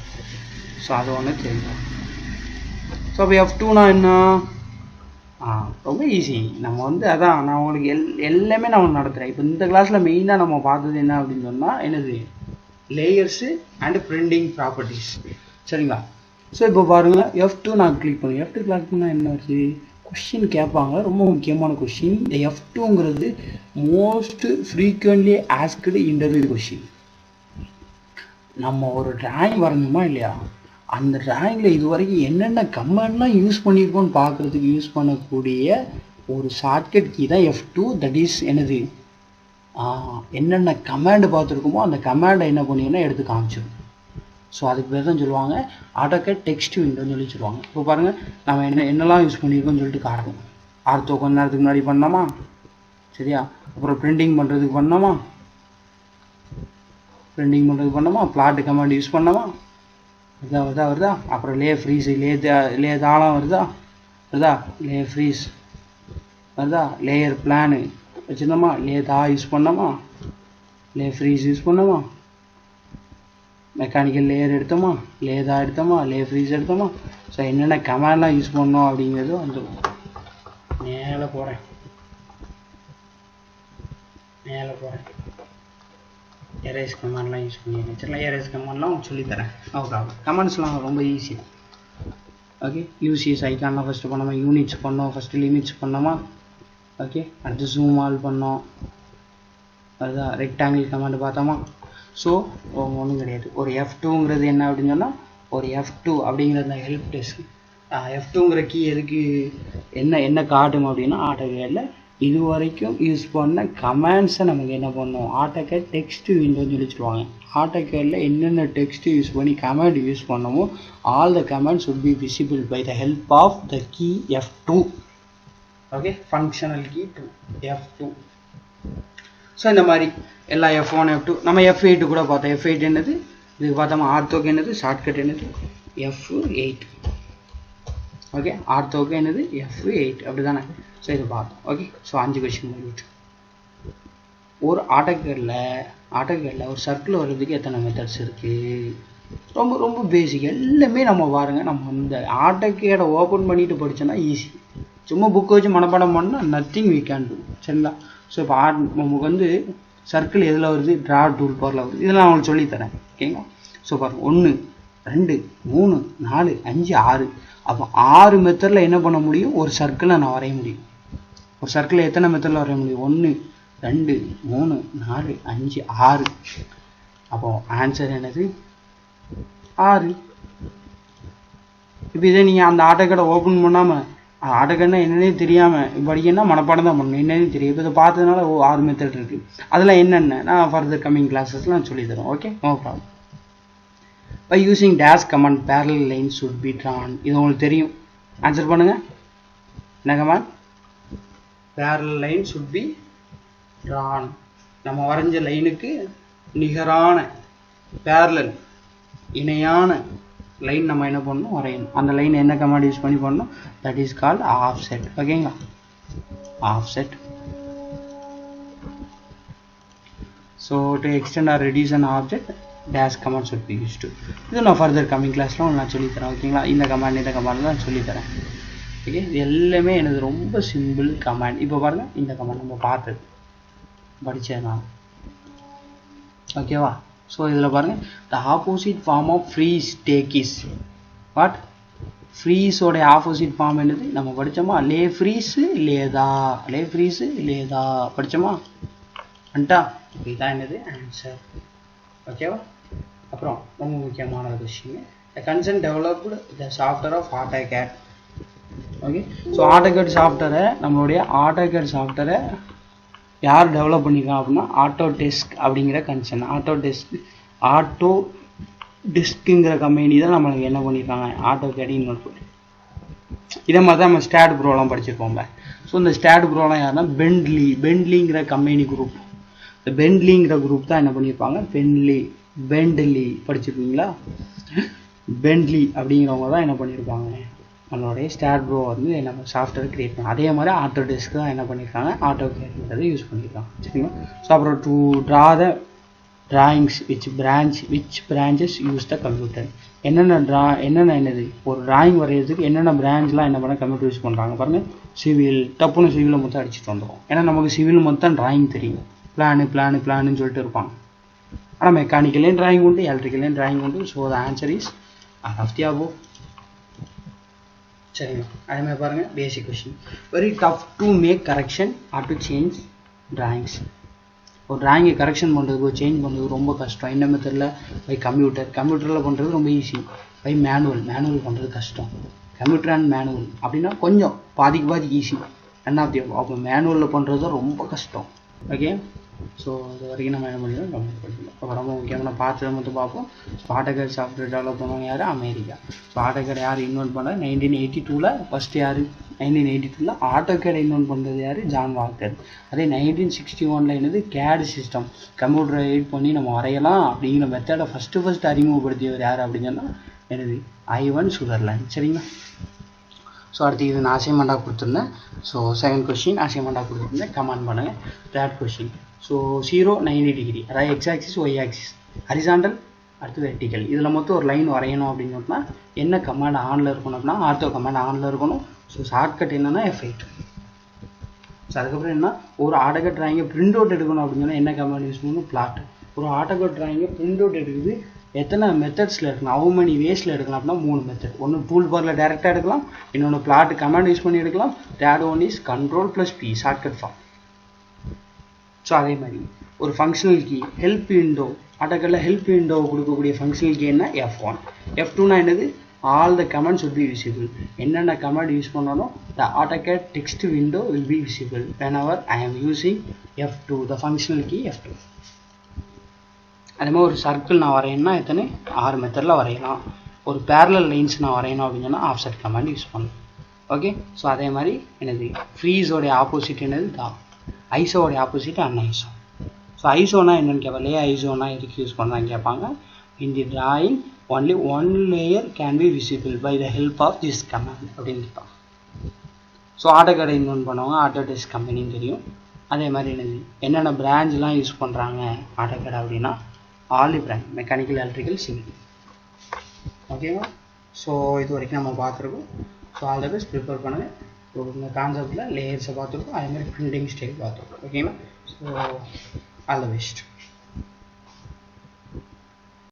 ஸோ அது ஒன்று தெரியும். ஸோ அப்போ F2னா என்ன? ரொம்ப ஈஸி. நம்ம அதான் நான் உங்களுக்கு எல்லாமே நான் நடத்துகிறேன். இப்போ இந்த கிளாஸில் மெயினாக நம்ம பார்த்தது என்ன அப்படின்னு சொன்னால் என்னது லேயர்ஸு அண்ட் பிரிண்டிங் ப்ராப்பர்ட்டிஸ், சரிங்களா? ஸோ இப்போ பாருங்கள், F2 நான் கிளிக் பண்ணுவேன். F2 கிளிக் பண்ணால் என்ன ஆச்சு, கொஷின் கேட்பாங்க. ரொம்ப முக்கியமான கொஷின். இந்த F2ங்கிறது most frequently asked interview question. நம்ம ஒரு டிராயிங் வரைஞ்சோமா இல்லையா, அந்த டிராயிங்கில் இது வரைக்கும் என்னென்ன கமெண்ட்லாம் யூஸ் பண்ணியிருக்கோன்னு பார்க்குறதுக்கு யூஸ் பண்ணக்கூடிய ஒரு ஷார்ட்கட் கீ தான் F2. தட் இஸ் என்னது என்னென்ன கமாண்டு பார்த்துருக்கோமோ அந்த கமாண்டை என்ன பண்ணிங்கன்னா எடுத்து காமிச்சிடும். ஸோ அதுக்கு பேர் தான் சொல்லுவாங்க ஆட்டோகேட் டெக்ஸ்ட் விண்டோன்னு சொல்லி சொல்லுவாங்க. இப்போ பாருங்கள், நம்ம என்னெல்லாம் யூஸ் பண்ணியிருக்கோம்னு சொல்லிட்டு காட்டணும். ஆர்த்தோ கொஞ்ச நேரத்துக்கு முன்னாடி பண்ணோமா, சரியா? அப்புறம் பிரிண்டிங் பண்ணுறதுக்கு பண்ணோமா, பிளாட் கமாண்ட் யூஸ் பண்ணோமா, வருதா? அப்புறம் லே ஃப்ரீஸ், லே தாளம் வருதா, லே ஃப்ரீஸ் வருதா, லேயர் பிளானு வச்சுருந்தோமா, லே தா யூஸ் பண்ணோமா, லே ஃப்ரீஸ் யூஸ் பண்ணோமா, மெக்கானிக்கல் லேயர் எடுத்தோமா, லே தா எடுத்தோமா, லே ஃப்ரீஸ் எடுத்தோமா. ஸோ என்னென்ன கமாண்ட்லாம் யூஸ் பண்ணோம் அப்படிங்கிறது வந்துடும். மேலே போகிறேன் எரேஸ் கமாண்ட்லாம் யூஸ் பண்ணிடுறேன், சரிங்களா? எரேஸ் கமாண்ட்லாம் சொல்லித்தரேன். ஓகே, கமாண்ட்ஸ்லாம் ரொம்ப ஈஸி. ஓகே, யூசிஎஸ் ஐக்கான்லாம் ஃபஸ்ட்டு பண்ணோமா, யூனிட்ஸ் பண்ணோம், ஃபஸ்ட்டு லிமிட்ஸ் பண்ணோமா, ஓகே, அடுத்து ஜூம் ஆல் பண்ணோம், அதுதான் ரெக்டாங்கிள் கமாண்ட் பார்த்தோமா. ஸோ ஒன்றும் கிடையாது. ஒரு F2ங்கிறது என்ன அப்படின்னு சொன்னால், ஒரு F2 அப்படிங்கிறது தான் ஹெல்ப் டெஸ்க். F2ங்கிற கீ எதுக்கு என்ன காட்டும் அப்படின்னா, ஆட்டோகேடில் இது வரைக்கும் யூஸ் பண்ண கமாண்ட்ஸை நமக்கு என்ன பண்ணோம், ஆட்டோகேட் டெக்ஸ்ட் விண்டோன்னு சொல்லிச்சுருவாங்க. ஆட்டோகேடில் என்னென்ன டெக்ஸ்ட் யூஸ் பண்ணி கமாண்ட் யூஸ் பண்ணமோ all the commands would be visible by the help of the key F2. Okay, functional key F2. So இந்த மாதிரி எல்லா F1 F2 நம்ம F8 கூட பார்த்தோம். F8 என்னது, இதுக்கு பார்த்தோமா, ஆர்த்தோக்கு என்னது ஷார்ட்கட் என்னது F8. ஓகே, ஆர்த்தோக்கு என்னது F8 அப்படி தானே. ஸோ இது பார்த்தோம். ஓகே, ஸோ 5 கொஸ்டின் முடிவிட்டு. ஒரு ஆட்டோகேடில் ஒரு சர்க்கிள் வர்றதுக்கு எத்தனை மெத்தட்ஸ் இருக்குது? ரொம்ப ரொம்ப பேசிக். எல்லாமே நம்ம பாருங்கள், நம்ம இந்த ஆட்டோகேடை ஓப்பன் பண்ணிட்டு படித்தோன்னா ஈஸி. சும்மா புக்கை வச்சு மனப்பாடம் பண்ணால் நத்திங் வி கேன் டூ, சரிங்களா? ஸோ இப்போ நமக்கு சர்க்கிள் எதில் வருது, ட்ரா டூல் பவரில் வருது. இதெல்லாம் நான் உங்களுக்கு சொல்லித்தரேன், ஓகேங்களா? ஸோ பாருங்கள், 1 2 3 4 5 6. அப்போ 6 மெத்தடில் என்ன பண்ண முடியும், ஒரு சர்க்கிளை நான் வரைய முடியும். ஒரு சர்க்கிளை எத்தனை மெத்தடில் வரைய முடியும், 1 2 3 4 5 6. அப்போ ஆன்சர் என்னது 6. இப்போ இதே நீங்கள் அந்த ஆட்டோகேடை ஓப்பன் பண்ணாமல், ஆட்டோகேட்னா என்னன்னே தெரியாமல் படிக்கணும்னா மனப்பாடம் தான் பண்ணணும், என்னன்னு தெரியும். இப்போ இதை பார்த்ததுனால 6 மெத்தட் இருக்குது. அதெல்லாம் என்னென்ன நான் ஃபர்தர் கம்மிங் கிளாஸஸ்லாம் சொல்லித்தரோம். Okay, no problem. By using dash command parallel line should be drawn. இது உங்களுக்கு தெரியும். ஆன்சர் பண்ணுங்கள். என்ன command? Parallel line should be drawn. நம்ம வரைஞ்ச லைனுக்கு நிகரான பேரலல் இணையான லைன் நம்ம என்ன பண்ணணும், வரையணும். அந்த லைன் என்ன கமாண்ட் யூஸ் பண்ணி பண்ணணும், தட் இஸ் கால்ட் ஆஃப்செட். ஓகேங்களா? offset. So to extend or reduce an object, dash command should be used to. இது நான் further coming class ல நான் சொல்லி தரேன். ஓகேங்களா? இந்த கமாண்ட் தான் சொல்லி தரேன். ஓகே, இது எல்லாமே எனது ரொம்ப சிம்பிள் கமாண்ட். இப்போ பாருங்க, இந்த கமாண்ட் நம்ம பார்த்தது படிச்சேனா. ஓகேவா? ஸோ இதில் பாருங்க, the opposite form of freeze take is what? ஃப்ரீஸோட ஆப்போசிட் ஃபார்ம் என்னது? நம்ம படித்தோமா, லே ஃப்ரீஸு லேதா, லே ஃப்ரீஸு லேதா படித்தோமா அண்டா. இதுதான் என்னது ஆன்சர். ஓகேவா? அப்புறம் ரொம்ப முக்கியமான question, the concern developed the software of AutoCAD. Okay, so AutoCAD சாஃப்ட்வேரை, நம்மளுடைய AutoCAD சாஃப்ட்வேரை யார் டெவலப் பண்ணிக்கலாம் அப்படின்னா ஆட்டோடெஸ்க் அப்படிங்கிற கன்சர்ன். ஆட்டோடெஸ்க்குங்கிற கம்பெனி தான் நம்மளுக்கு என்ன பண்ணியிருக்காங்க, AutoCAD இன்வெர்ட் பண்ணி. இதே மாதிரி தான் நம்ம ஸ்டாட் ப்ரோலாம் படிச்சிருப்போம்ல. ஸோ இந்த ஸ்டாட் ப்ரோலாம் யாருன்னா பென்ட்லிங்கிற கம்பெனி குரூப். இந்த பென்ட்லிங்கிற குரூப் தான் என்ன பண்ணியிருப்பாங்க, பென்ட்லி படிச்சிருக்கீங்களா? பென்ட்லி அப்படிங்கிறவங்க தான் என்ன பண்ணியிருப்பாங்க, நம்மளுடைய ஸ்டாட் ப்ரோ வந்து நம்ம சாஃப்ட்வேர் கிரியேட் பண்ணோம். அதே மாதிரி ஆட்டோடெஸ்க் தான் என்ன பண்ணியிருக்காங்க, AutoCAD யூஸ் பண்ணியிருக்காங்க. சரிங்களா? ஸோ அப்புறம் to draw the drawings which branches use the computer. என்னது ஒரு டிராயிங் வரைகிறதுக்கு என்னென்ன பிரான்ச்லாம் என்ன பண்ண கம்ப்யூட்டர் யூஸ் பண்ணுறாங்க பாருங்கள். சிவில், டப்புன்னு சிவிலில் மொத்தம் அடிச்சுட்டு வந்துடும். ஏன்னா நமக்கு சிவில் மொத்தம் டிராயிங் தெரியும், பிளான்னு சொல்லிட்டு இருப்பாங்க. ஆனால் மெக்கானிக்கலையும் டிராயிங் உண்டு, எலக்ட்ரிக்கலையும் டிராயிங் உண்டு. So the answer is of the above. சரிங்களா? அதே மாதிரி பாருங்கள், basic question, very tough to make correction or to change drawings. ஒரு டிராயிங்கை கரெக்ஷன் பண்ணுறதுக்கு சேஞ்ச் பண்ணுறது ரொம்ப கஷ்டம். என்ன மெத்தடில்? பை கம்ப்யூட்டரில் பண்ணுறது ரொம்ப ஈஸி. பை மேனுவல் பண்ணுறது கஷ்டம். கம்ப்யூட்டர் அண்ட் மேனுவல் அப்படின்னா கொஞ்சம் பாதிக்கு ஈஸி. என்ன அப்போ மேனுவலில் பண்ணுறது தான் ரொம்ப கஷ்டம். ஓகே, ஸோ இது வரைக்கும் நம்ம என்ன பண்ணிடுவோம், கம்ப்ளீட் பண்ணிடுவோம். இப்போ ரொம்ப முக்கியமான பார்த்ததை மட்டும் பார்ப்போம். ஸோ AutoCAD சாஃப்ட்வேர் டெவலப் பண்ணுவாங்க யார்? அமெரிக்கா. ஸோ AutoCAD யார் இன்வென்ட் பண்ணார்? 1982 ஃபஸ்ட்டு யார்? 1982 AutoCAD இன்வென்ட் பண்ணுறது யார்? John Walker. அதே 1961 என்னது CAD சிஸ்டம், கம்ப்யூட்டரை எடிட் பண்ணி நம்ம வரையலாம் அப்படிங்கிற மெத்தடை ஃபஸ்ட்டு அறிமுகப்படுத்தியவர் யார் அப்படின்னு சொன்னால் என்னது? Ivan Sutherland. சரிங்களா? ஸோ அடுத்து இது நான் அசைன்மெண்ட்டாக கொடுத்துருந்தேன். ஸோ செகண்ட் கொஸ்டின் அசைன்மெண்ட்டாக கொடுத்துருந்தேன், கமெண்ட் பண்ணுங்கள். தேர்ட் கொஸ்டின், ஸோ 0 90 டிகிரி, அதாவது X axis Y axis, horizontal அடுத்து வெர்டிக்கல். இதில் மொத்தம் ஒரு லைன் வரையணும் அப்படின்னு சொன்னால் என்ன கமாண்ட் ஆனில் இருக்கணும் அப்படின்னா ஆர்த்தோ கமாண்ட் ஆனில் இருக்கணும். ஸோ ஷார்ட்கட் என்னென்னா F8. ஸோ அதுக்கப்புறம் என்ன, ஒரு AutoCAD டிராயிங்கை பிரிண்ட் அவுட் எடுக்கணும் அப்படின்னு சொன்னால் என்ன கமாண்ட் யூஸ் பண்ணணும்? பிளாட். ஒரு AutoCAD டிராயிங்கை பிரிண்ட் அவுட் எடுக்குது எத்தனை மெத்தட்ஸில் எடுக்கலாம், ஹவு மெனி வேஸில் எடுக்கலாம் அப்படின்னா 3 மெத்தட். ஒன்று டூல் பாரில் டேரெக்டாக எடுக்கலாம், இன்னொன்று பிளாட் கமாண்ட் யூஸ் பண்ணி எடுக்கலாம், third one is control plus P shortcut form. So அதே மாதிரி ஒரு ஃபங்க்ஷனல் கீ ஹெல்ப் விண்டோ, AutoCADல ஹெல்ப் விண்டோ கொடுக்கக்கூடிய ஃபங்க்ஷனல் கீ என்ன? F1. F2னா என்னது? All the commands will be visible. என்னென்ன கமாண்ட் யூஸ் பண்ணாலும் the AutoCAD text window will be visible whenever I am using F2, the functional key F2. அதே மாதிரி ஒரு சர்க்கிள் நான் வரையணும்னா எத்தனை? 6 மெத்தடில் வரையலாம். ஒரு பேரலல் லைன்ஸ் நான் வரையணும் அப்படின்னு சொன்னால் ஆஃப்செட் கமாண்ட் யூஸ் பண்ணணும். ஓகே, ஸோ அதே மாதிரி என்னது ஃப்ரீஸோடைய ஆப்போசிட் என்னது? தா. ஐசோடைய ஆப்போசிட் அன்ஐசோ. ஸோ ஐசோனா என்னென்னு கேட்பாங்க, லே ஐசோனா எதுக்கு யூஸ் பண்ணான்னு கேட்பாங்க. In the drawing only one layer can be visible by the help of this command அப்படின்னு கேட்பாங்க. ஸோ AutoCAD இன்வென்ட் பண்ணுவாங்க, ஆட்டோடெஸ்க் கம்பெனின்னு தெரியும். அதே மாதிரி என்னது என்னென்ன பிரான்ச்லாம் யூஸ் பண்ணுறாங்க AutoCAD அப்படின்னா all the branch, mechanical, electrical, civil. ஓகேவா? ஸோ இது வரைக்கும் நம்ம பார்த்துருக்கோம். So all the best, prepare பண்ணுங்கள். ஸோ இந்த கான்செப்டில் லேயர்ஸை பார்த்துருக்கோம், அதே மாதிரி பிரிண்டிங் ஸ்டைல் பார்த்துருக்கோம். ஓகேவா? So all the best.